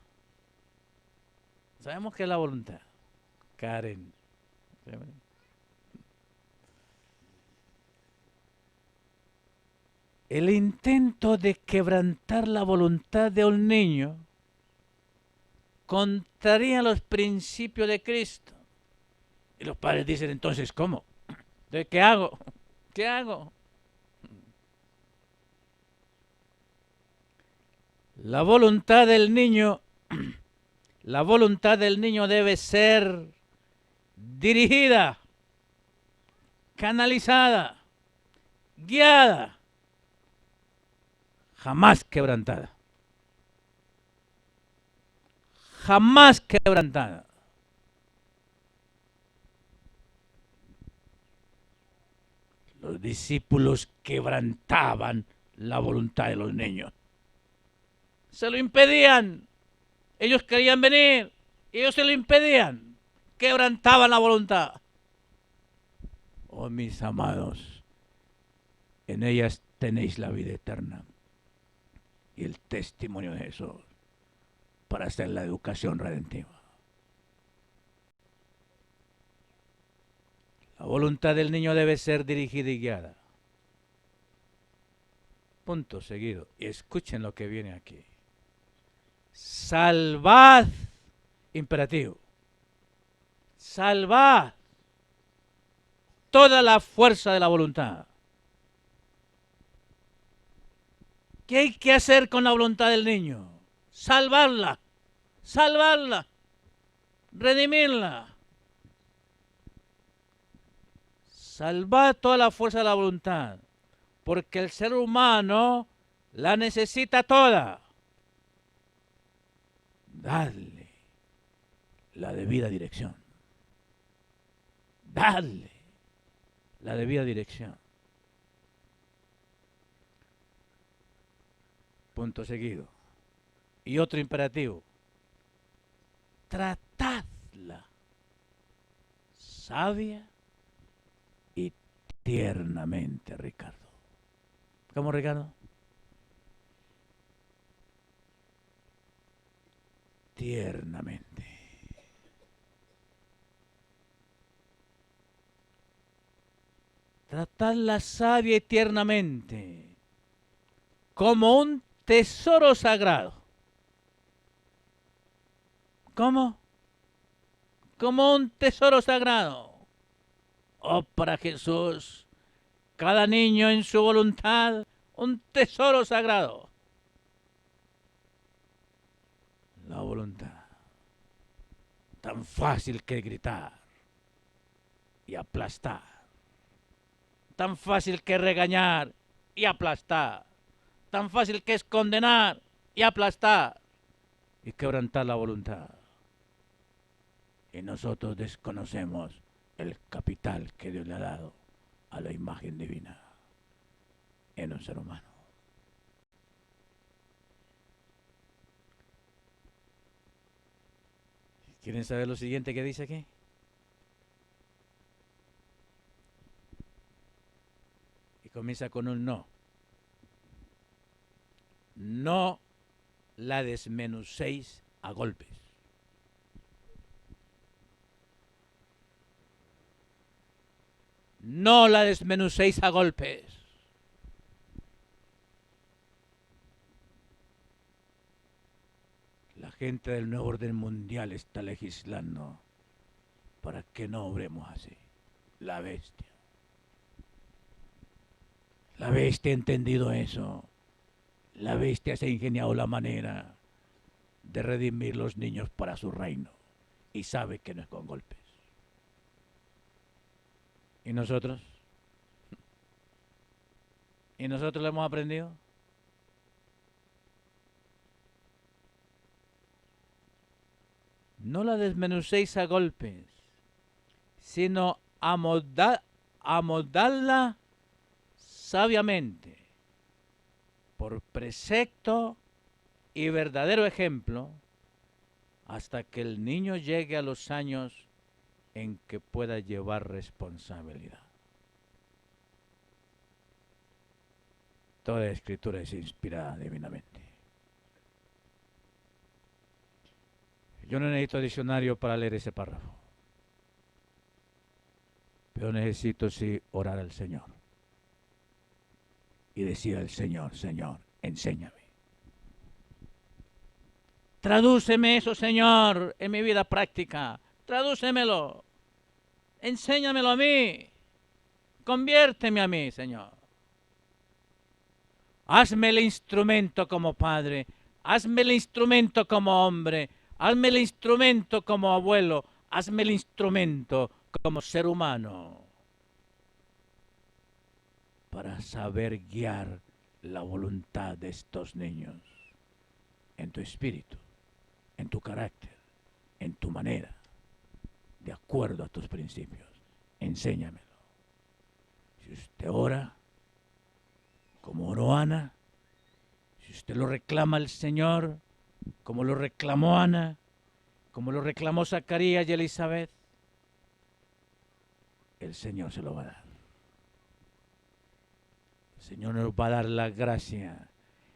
Sabemos qué es la voluntad. Karen. El intento de quebrantar la voluntad de un niño contraría los principios de Cristo. Y los padres dicen entonces, ¿cómo? ¿Qué hago? ¿Qué hago? La voluntad del niño debe ser dirigida, canalizada, guiada, jamás quebrantada. Jamás quebrantada. Los discípulos quebrantaban la voluntad de los niños. Se lo impedían. Ellos querían venir. Ellos se lo impedían. Quebrantaban la voluntad. Oh, mis amados, en ellas tenéis la vida eterna y el testimonio de Jesús para hacer la educación redentiva. La voluntad del niño debe ser dirigida y guiada. Punto seguido. Y escuchen lo que viene aquí. Salvad, imperativo. Salvad toda la fuerza de la voluntad. ¿Qué hay que hacer con la voluntad del niño? Salvarla, salvarla, redimirla. Salvad toda la fuerza de la voluntad, porque el ser humano la necesita toda. Dadle la debida dirección. Dadle la debida dirección. Punto seguido. Y otro imperativo. Tratadla sabia y tiernamente, Ricardo. ¿Cómo, Ricardo? Tiernamente. Tratadla sabia y tiernamente, como un tesoro sagrado. ¿Cómo? Como un tesoro sagrado. Oh, para Jesús, cada niño en su voluntad, un tesoro sagrado. La voluntad. Tan fácil que gritar y aplastar. Tan fácil que regañar y aplastar. Tan fácil que es condenar y aplastar y quebrantar la voluntad. Y nosotros desconocemos el capital que Dios le ha dado a la imagen divina en un ser humano. ¿Quieren saber lo siguiente que dice aquí? Y comienza con un no. No la desmenucéis a golpes. No la desmenucéis a golpes. La gente del nuevo orden mundial está legislando para que no obremos así. La bestia. La bestia ha entendido eso. La bestia se ha ingeniado la manera de redimir los niños para su reino. Y sabe que no es con golpes. ¿Y nosotros? ¿Y nosotros lo hemos aprendido? No la desmenucéis a golpes, sino amoldarla sabiamente, por precepto y verdadero ejemplo, hasta que el niño llegue a los años en que pueda llevar responsabilidad. Toda escritura es inspirada divinamente. Yo no necesito diccionario para leer ese párrafo, pero necesito sí orar al Señor y decir al Señor, Señor, enséñame. Tradúceme eso, Señor, en mi vida práctica. Tradúcemelo. Enséñamelo a mí. Conviérteme a mí, Señor. Hazme el instrumento como padre. Hazme el instrumento como hombre. Hazme el instrumento como abuelo. Hazme el instrumento como ser humano para saber guiar la voluntad de estos niños en tu espíritu, en tu carácter, en tu manera, de acuerdo a tus principios. Enséñamelo. Si usted ora, como oró Ana, si usted lo reclama al Señor, como lo reclamó Ana, como lo reclamó Zacarías y Elizabeth, el Señor se lo va a dar. El Señor nos va a dar la gracia,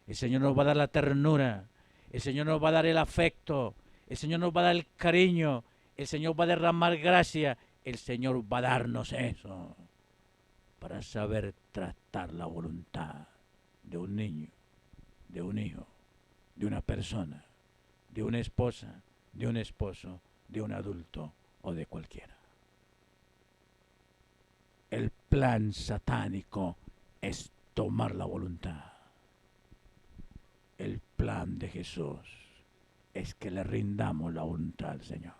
el Señor nos va a dar la ternura, el Señor nos va a dar el afecto, el Señor nos va a dar el cariño, el Señor va a derramar gracia, el Señor va a darnos eso para saber tratar la voluntad de un niño, de un hijo, de una persona, de una esposa, de un esposo, de un adulto o de cualquiera. El plan satánico es tomar la voluntad. El plan de Jesús es que le rindamos la voluntad al Señor.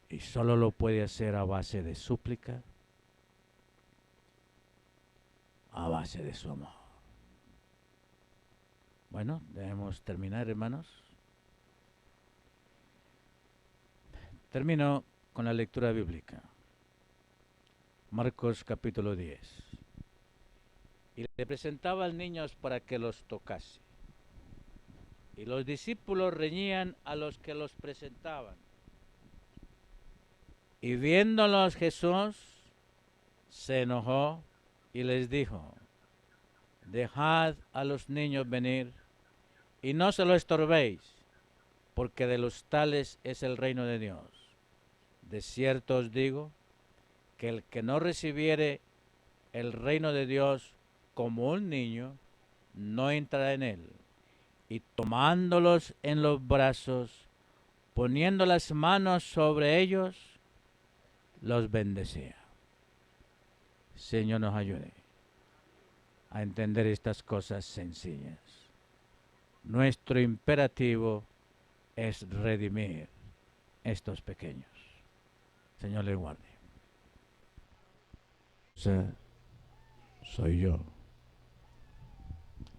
Y solo lo puede hacer a base de súplica, a base de su amor. Bueno, debemos terminar, hermanos. Termino con la lectura bíblica. Marcos capítulo 10. Y le presentaba al niño para que los tocase. Y los discípulos reñían a los que los presentaban. Y viéndolos Jesús se enojó y les dijo: dejad a los niños venir y no se lo estorbéis, porque de los tales es el reino de Dios. De cierto os digo que el que no recibiere el reino de Dios como un niño, no entrará en él. Y tomándolos en los brazos, poniendo las manos sobre ellos, los bendecía. Señor, nos ayude a entender estas cosas sencillas. Nuestro imperativo es redimir estos pequeños. Señor, le guarde. Soy yo.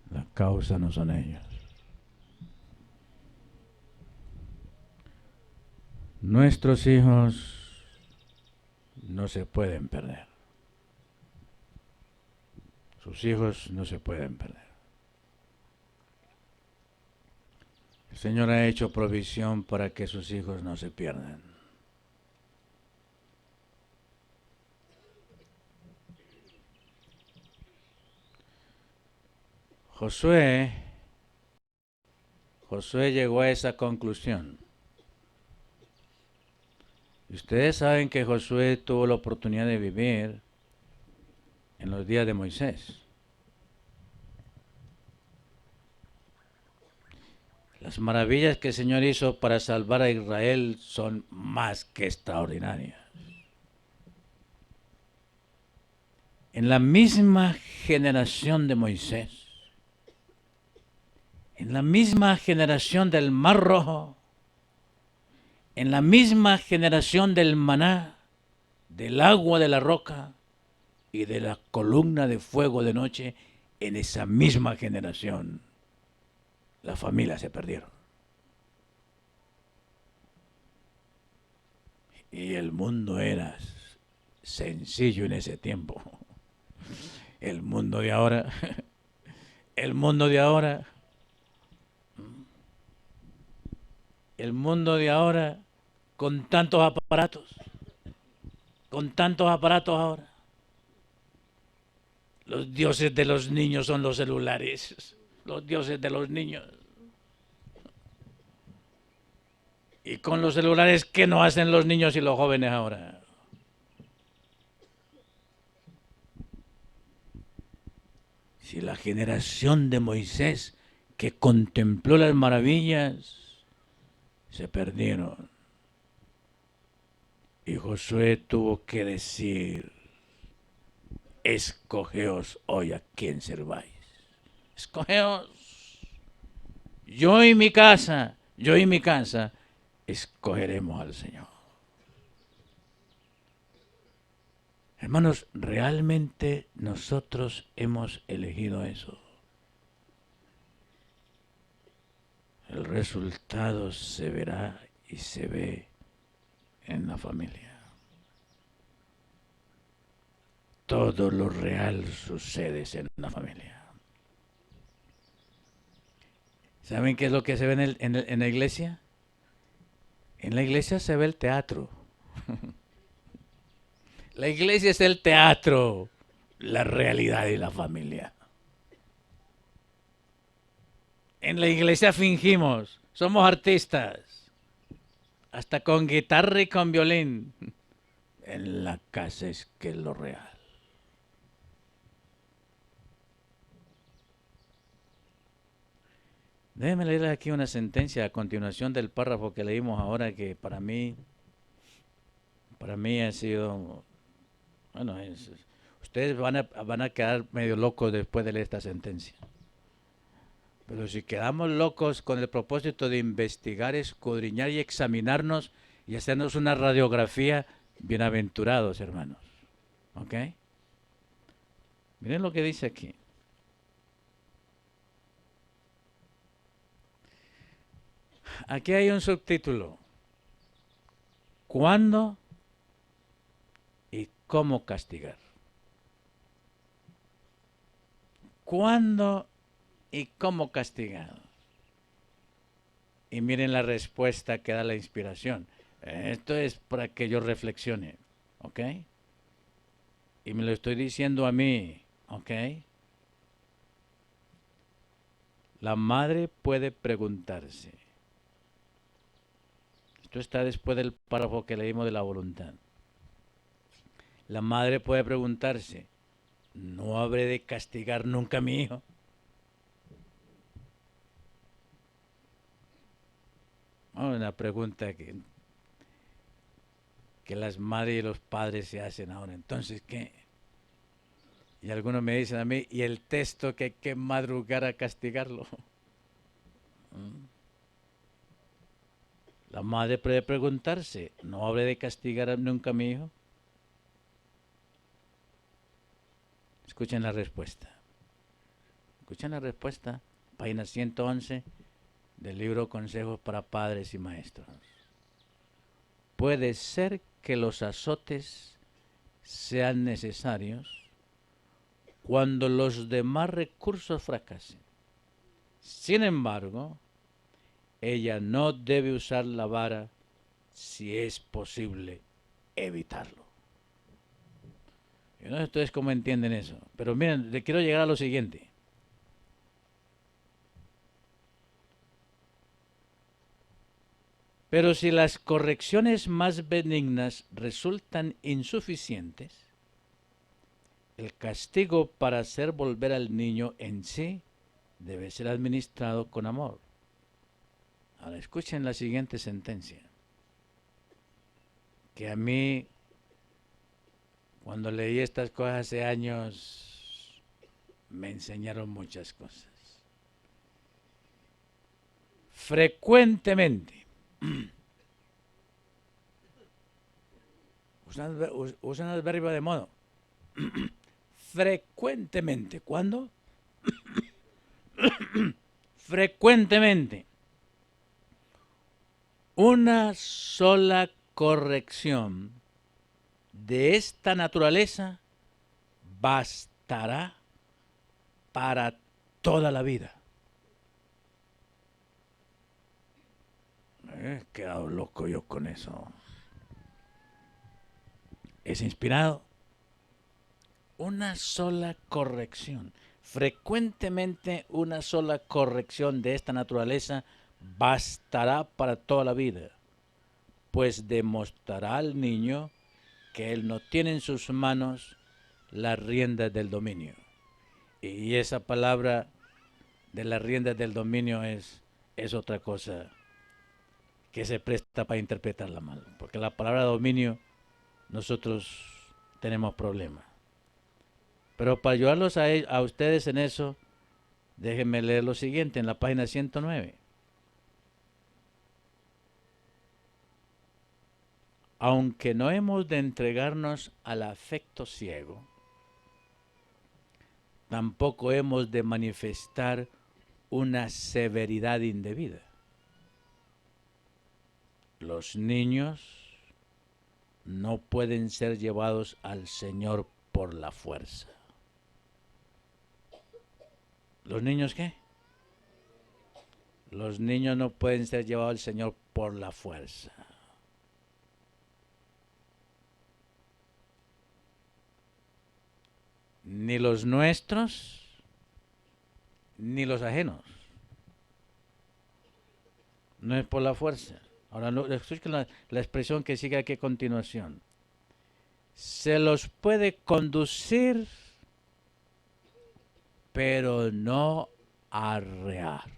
La causa no son ellos. Nuestros hijos no se pueden perder. Sus hijos no se pueden perder. El Señor ha hecho provisión para que sus hijos no se pierdan. Josué llegó a esa conclusión. Ustedes saben que Josué tuvo la oportunidad de vivir en los días de Moisés. Las maravillas que el Señor hizo para salvar a Israel son más que extraordinarias. En la misma generación de Moisés, en la misma generación del Mar Rojo, en la misma generación del maná, del agua de la roca y de la columna de fuego de noche, en esa misma generación, las familias se perdieron. Y el mundo era sencillo en ese tiempo. El mundo de ahora, el mundo de ahora, el mundo de ahora, con tantos aparatos ahora. Los dioses de los niños son los celulares, los dioses de los niños. Y con los celulares, ¿qué no hacen los niños y los jóvenes ahora? Si la generación de Moisés que contempló las maravillas se perdieron, y Josué tuvo que decir: escogeos hoy a quién serváis. Escogeos. Yo y mi casa escogeremos al Señor. Hermanos, realmente nosotros hemos elegido eso. El resultado se verá y se ve en la familia. Todo lo real sucede en la familia. ¿Saben qué es lo que se ve en la iglesia? En la iglesia se ve el teatro. La iglesia es el teatro, la realidad de la familia. En la iglesia fingimos, somos artistas, hasta con guitarra y con violín. En la casa es que es lo real. Déjenme leer aquí una sentencia a continuación del párrafo que leímos ahora, que para mí ha sido, bueno, ustedes van a quedar medio locos después de leer esta sentencia. Pero si quedamos locos con el propósito de investigar, escudriñar y examinarnos y hacernos una radiografía, bienaventurados, hermanos. ¿Ok? Miren lo que dice aquí. Aquí hay un subtítulo. ¿Cuándo y cómo castigar? ¿Cuándo y cómo castigar? Y miren la respuesta que da la inspiración. Esto es para que yo reflexione, ¿ok? Y me lo estoy diciendo a mí, ¿ok? La madre puede preguntarse. Esto está después del párrafo que leímos de la voluntad. La madre puede preguntarse, ¿no habré de castigar nunca a mi hijo? Una pregunta que las madres y los padres se hacen ahora. Entonces, ¿qué? Y algunos me dicen a mí, ¿y el texto que hay que madrugar a castigarlo? La madre puede preguntarse, ¿no habré de castigar nunca a mi hijo? Escuchen la respuesta. Escuchen la respuesta, página 111 del libro Consejos para Padres y Maestros. Puede ser que los azotes sean necesarios cuando los demás recursos fracasen. Sin embargo, ella no debe usar la vara si es posible evitarlo. Yo no sé ustedes cómo entienden eso, pero miren, le quiero llegar a lo siguiente. Pero si las correcciones más benignas resultan insuficientes, el castigo para hacer volver al niño en sí debe ser administrado con amor. Ahora escuchen la siguiente sentencia, que a mí, cuando leí estas cosas hace años, me enseñaron muchas cosas. Frecuentemente, usan el verbo de modo. Frecuentemente, ¿cuándo? Frecuentemente. Una sola corrección de esta naturaleza bastará para toda la vida. He quedado loco yo con eso. Es inspirado. Una sola corrección. Frecuentemente una sola corrección de esta naturaleza bastará para toda la vida, pues demostrará al niño que él no tiene en sus manos las riendas del dominio. Y esa palabra de las riendas del dominio es otra cosa que se presta para interpretarla mal, porque la palabra dominio nosotros tenemos problemas. Pero para ayudarlos a ustedes en eso, déjenme leer lo siguiente en la página 109. aunque no hemos de entregarnos al afecto ciego, tampoco hemos de manifestar una severidad indebida. Los niños no pueden ser llevados al Señor por la fuerza. ¿Los niños qué? Los niños no pueden ser llevados al Señor por la fuerza. Ni los nuestros, ni los ajenos. No es por la fuerza. Ahora, escuchen la expresión que sigue aquí a continuación. Se los puede conducir, pero no arrear.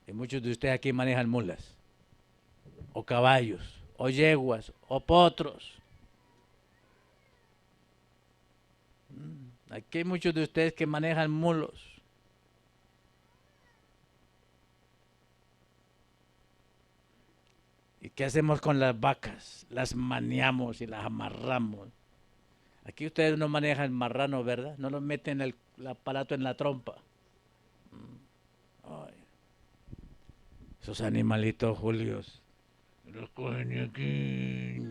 Y muchos de ustedes aquí manejan mulas, o caballos, o yeguas, o potros. Aquí hay muchos de ustedes que manejan mulos. ¿Y qué hacemos con las vacas? Las maniamos y las amarramos. Aquí ustedes no manejan marrano, ¿verdad? No los meten el aparato en la trompa. Ay, esos animalitos, Julios, los cogen de aquí.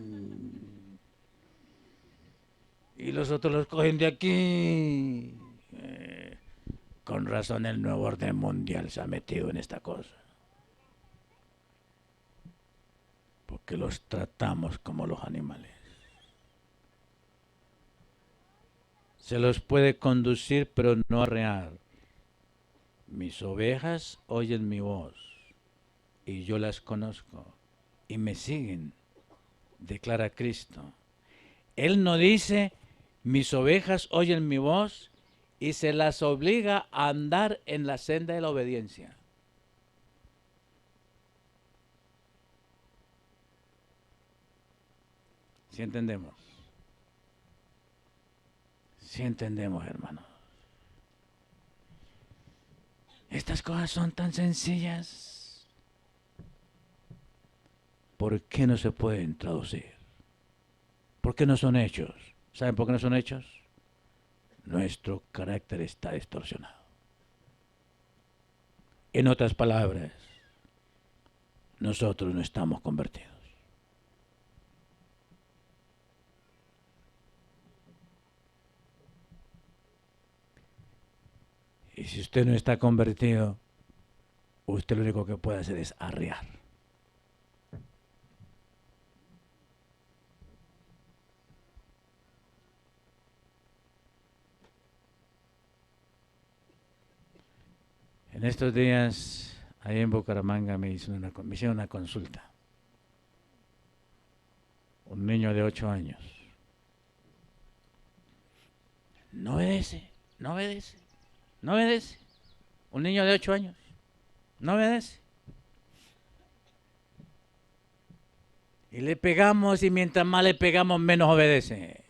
Y los otros los cogen de aquí. Con razón el nuevo orden mundial se ha metido en esta cosa. Porque los tratamos como los animales. Se los puede conducir, pero no arrear. Mis ovejas oyen mi voz, y yo las conozco, y me siguen, declara Cristo. Él no dice, mis ovejas oyen mi voz, y se las obliga a andar en la senda de la obediencia. ¿Sí entendemos? Sí entendemos, hermanos. Estas cosas son tan sencillas. ¿Por qué no se pueden traducir? ¿Por qué no son hechos? ¿Saben por qué no son hechos? Nuestro carácter está distorsionado. En otras palabras, nosotros no estamos convertidos. Y si usted no está convertido, usted lo único que puede hacer es arrear. En estos días, ahí en Bucaramanga me hicieron una consulta. Un niño de 8 años. No obedece, no obedece, no obedece. Un niño de 8 años. No obedece. Y le pegamos y mientras más le pegamos menos obedece.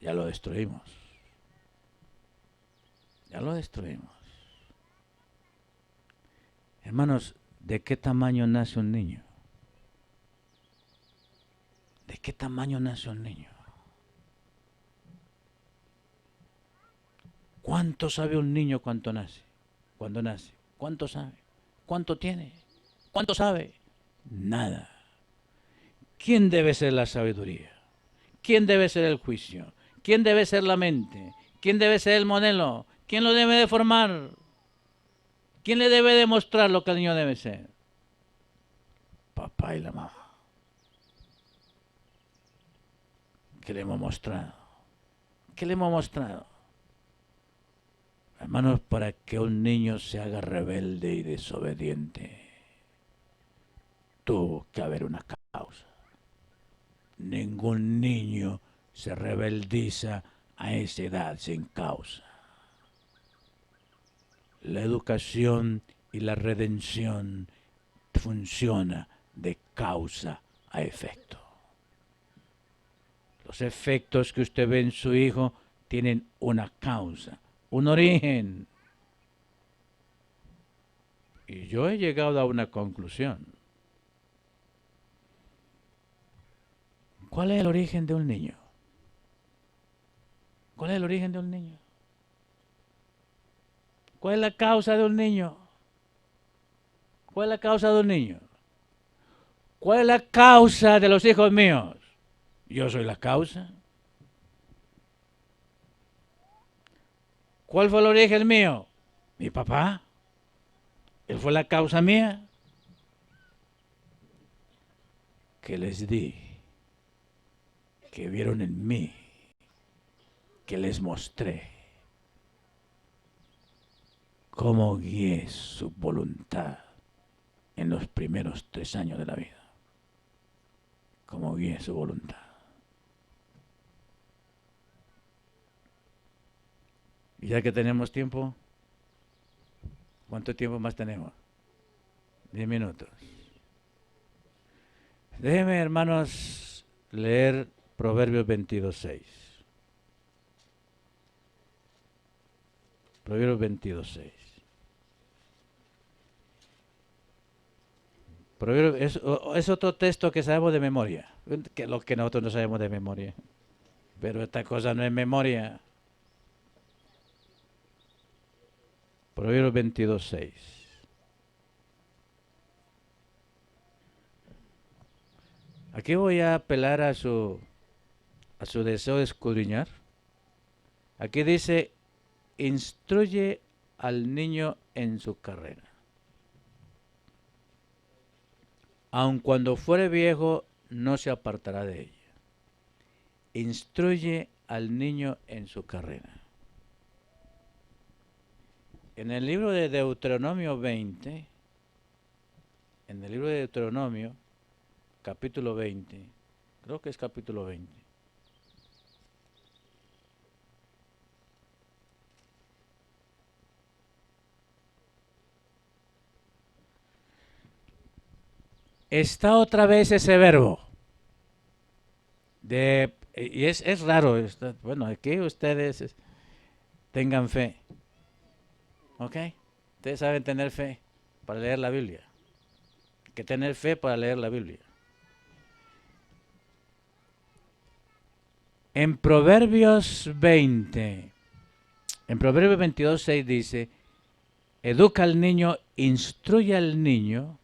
Ya lo destruimos. Ya lo destruimos. Hermanos, ¿de qué tamaño nace un niño? ¿De qué tamaño nace un niño? ¿Cuánto sabe un niño cuando nace? Cuando nace. ¿Cuánto sabe? ¿Cuánto tiene? ¿Cuánto sabe? Nada. ¿Quién debe ser la sabiduría? ¿Quién debe ser el juicio? ¿Quién debe ser la mente? ¿Quién debe ser el modelo? ¿Quién lo debe de formar? ¿Quién le debe demostrar lo que el niño debe ser? Papá y la mamá. ¿Qué le hemos mostrado? ¿Qué le hemos mostrado? Hermanos, para que un niño se haga rebelde y desobediente, tuvo que haber una causa. Ningún niño se rebeldiza a esa edad sin causa. La educación y la redención funciona de causa a efecto. Los efectos que usted ve en su hijo tienen una causa, un origen. Y yo he llegado a una conclusión. ¿Cuál es el origen de un niño? ¿Cuál es el origen de un niño? ¿Cuál es la causa de un niño? ¿Cuál es la causa de un niño? ¿Cuál es la causa de los hijos míos? Yo soy la causa. ¿Cuál fue el origen mío? Mi papá. Él fue la causa mía. Que les di, que vieron en mí, que les mostré cómo guié su voluntad en los primeros 3 años de la vida. Cómo guié su voluntad. Y ya que tenemos tiempo, ¿cuánto tiempo más tenemos? 10 minutos. Déjenme, hermanos, leer Proverbios 22:6. Proverbios 22:6. Proverbios es otro texto que sabemos de memoria, que lo que nosotros no sabemos de memoria. Pero esta cosa no es memoria. Proverbios 22:6. Aquí voy a apelar a su deseo de escudriñar. Aquí dice, instruye al niño en su carrera. Aun cuando fuere viejo, no se apartará de ella. Instruye al niño en su carrera. En el libro de Deuteronomio 20, en el libro de Deuteronomio, capítulo 20, creo que es capítulo 20. Está otra vez ese verbo. Y es raro. Bueno, aquí ustedes tengan fe. ¿Ok? Ustedes saben tener fe para leer la Biblia. Hay que tener fe para leer la Biblia. En Proverbios 20, en Proverbios 22:6 dice, educa al niño, instruye al niño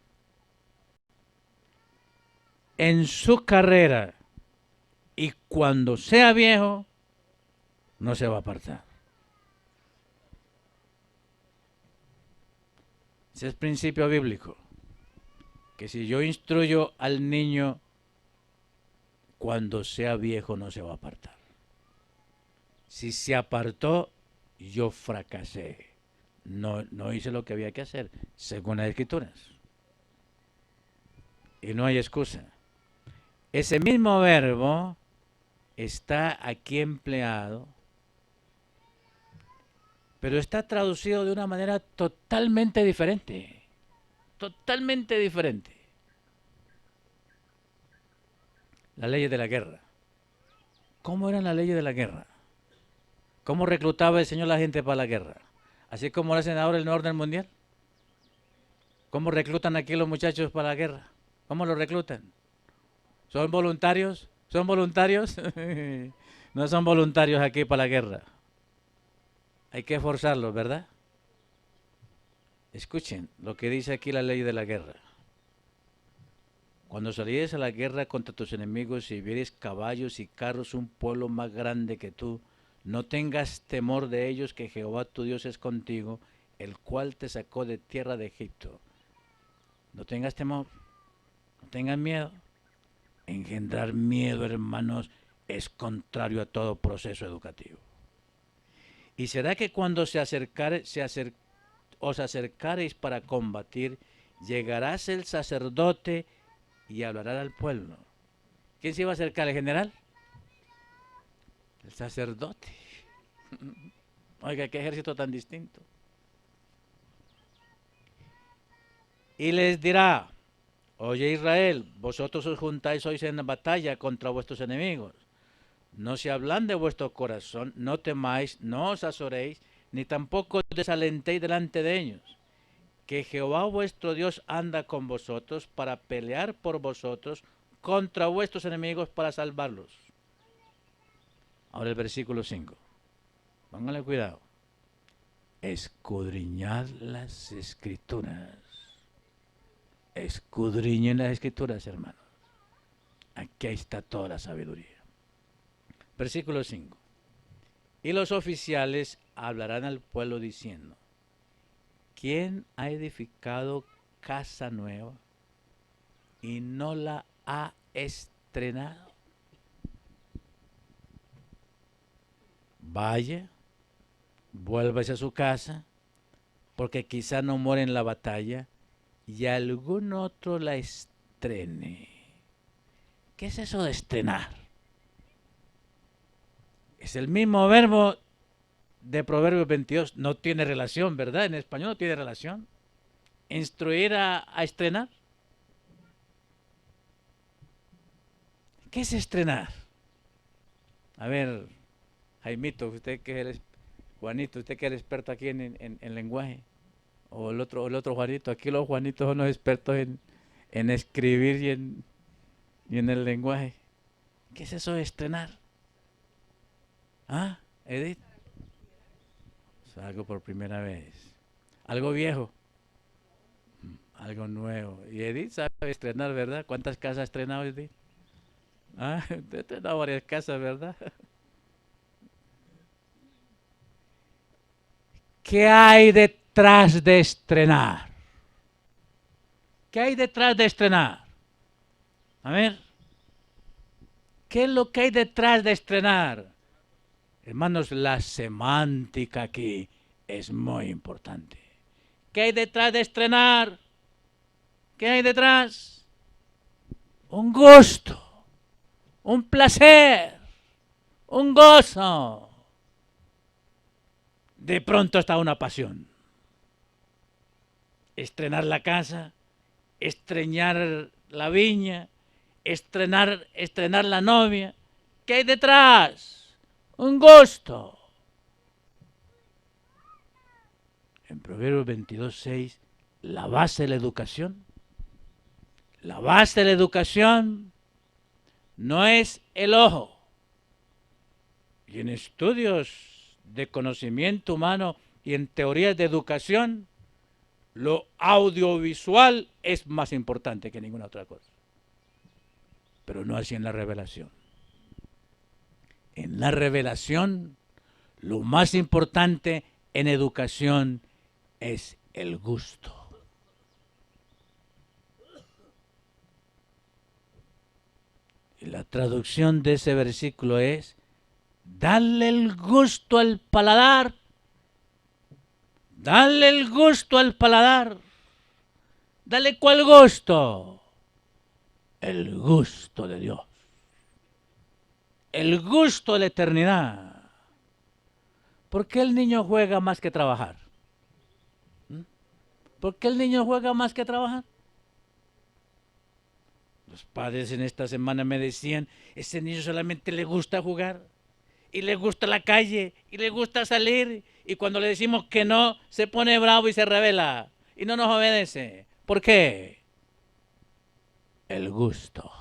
en su carrera y cuando sea viejo no se va a apartar. Ese es principio bíblico. Que si yo instruyo al niño, cuando sea viejo no se va a apartar. Si se apartó, yo fracasé. No hice lo que había que hacer, según las Escrituras. Y no hay excusa. Ese mismo verbo está aquí empleado, pero está traducido de una manera totalmente diferente. Totalmente diferente. Las leyes de la guerra. ¿Cómo eran las leyes de la guerra? ¿Cómo reclutaba el Señor a la gente para la guerra? Así como lo hacen ahora en el orden mundial. ¿Cómo reclutan aquí los muchachos para la guerra? ¿Cómo los reclutan? ¿Son voluntarios? ¿Son voluntarios? No son voluntarios aquí para la guerra. Hay que forzarlos, ¿verdad? Escuchen lo que dice aquí la ley de la guerra. Cuando salieres a la guerra contra tus enemigos y vieres caballos y carros, un pueblo más grande que tú, no tengas temor de ellos, que Jehová tu Dios es contigo, el cual te sacó de tierra de Egipto. No tengas temor, no tengas miedo. Engendrar miedo, hermanos, es contrario a todo proceso educativo. ¿Y será que cuando os acercareis para combatir, llegarás el sacerdote y hablará al pueblo? ¿Quién se iba a acercar, el general? El sacerdote. Oiga, qué ejército tan distinto. Y les dirá, oye Israel, vosotros os juntáis hoy en la batalla contra vuestros enemigos. No se hablan de vuestro corazón, no temáis, no os azoréis, ni tampoco desalentéis delante de ellos. que Jehová vuestro Dios anda con vosotros para pelear por vosotros contra vuestros enemigos para salvarlos. Ahora el versículo 5. Pónganle cuidado. Escudriñad las escrituras. Escudriñen las escrituras, hermanos. Aquí está toda la sabiduría. Versículo 5. Y los oficiales hablarán al pueblo diciendo: ¿quién ha edificado casa nueva y no la ha estrenado? Vaya, vuélvase a su casa, porque quizá no muere en la batalla y algún otro la estrene. ¿Qué es eso de estrenar? Es el mismo verbo de Proverbios 22. No tiene relación, ¿verdad? En español no tiene relación. Instruir a estrenar. ¿Qué es estrenar? A ver, Jaimito, usted que eres, Juanito, usted que es experto aquí en lenguaje, o el otro Juanito, aquí los Juanitos son los expertos en escribir y en el lenguaje. ¿Qué es eso de estrenar? ¿Ah, Edith? Es algo por primera vez. Algo viejo. Algo nuevo. Y Edith sabe estrenar, ¿verdad? ¿Cuántas casas ha estrenado, Edith? Ah, usted ha estrenado varias casas, ¿verdad? ¿Qué hay detrás de estrenar? ¿Qué hay detrás de estrenar? A ver, ¿qué es lo que hay detrás de estrenar? Hermanos, la semántica aquí es muy importante. ¿Qué hay detrás de estrenar? ¿Qué hay detrás? Un gusto, un placer, un gozo. De pronto está una pasión. Estrenar la casa, estrenar la viña, estrenar la novia. ¿Qué hay detrás? Un gusto. En Proverbios 22:6, la base de la educación. La base de la educación no es el ojo. Y en estudios de conocimiento humano y en teorías de educación, lo audiovisual es más importante que ninguna otra cosa. Pero no así en la revelación. En la revelación, lo más importante en educación es el gusto. Y la traducción de ese versículo es: dale el gusto al paladar. Dale el gusto al paladar. Dale ¿cuál gusto? El gusto de Dios. El gusto de la eternidad. ¿Por qué el niño juega más que trabajar? ¿Por qué el niño juega más que trabajar? Los padres en esta semana me decían: ese niño solamente le gusta jugar, y le gusta la calle, y le gusta salir, y cuando le decimos que no, se pone bravo y se rebela, y no nos obedece. ¿Por qué? El gusto.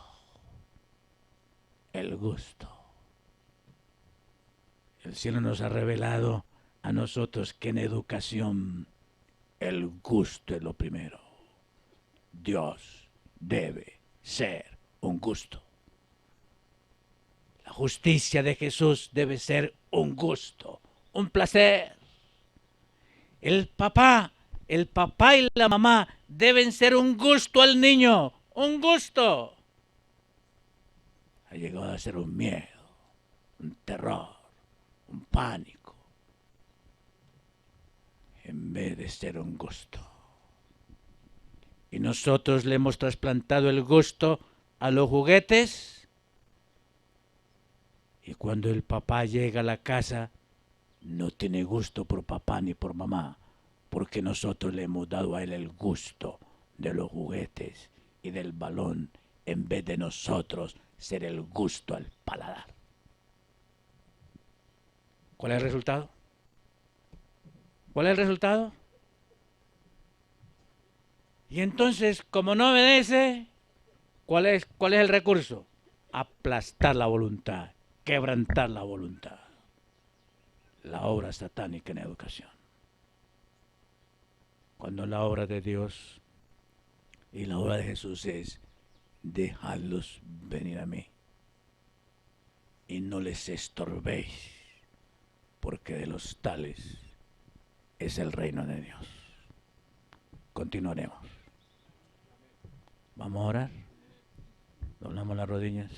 El gusto. El cielo nos ha revelado a nosotros que en educación el gusto es lo primero. Dios debe ser un gusto. La justicia de Jesús debe ser un gusto, un placer. El papá y la mamá deben ser un gusto al niño, un gusto. Ha llegado a ser un miedo, un terror, un pánico, en vez de ser un gusto. Y nosotros le hemos trasplantado el gusto a los juguetes. Y cuando el papá llega a la casa, no tiene gusto por papá ni por mamá, porque nosotros le hemos dado a él el gusto de los juguetes y del balón, en vez de nosotros ser el gusto al paladar. ¿Cuál es el resultado? ¿Cuál es el resultado? Y entonces, como no obedece, cuál es el recurso? Aplastar la voluntad, quebrantar la voluntad. La obra satánica en educación. Cuando la obra de Dios y la obra de Jesús es dejadlos venir a mí y no les estorbéis, porque de los tales es el reino de Dios. Continuaremos. Vamos a orar. Doblamos las rodillas.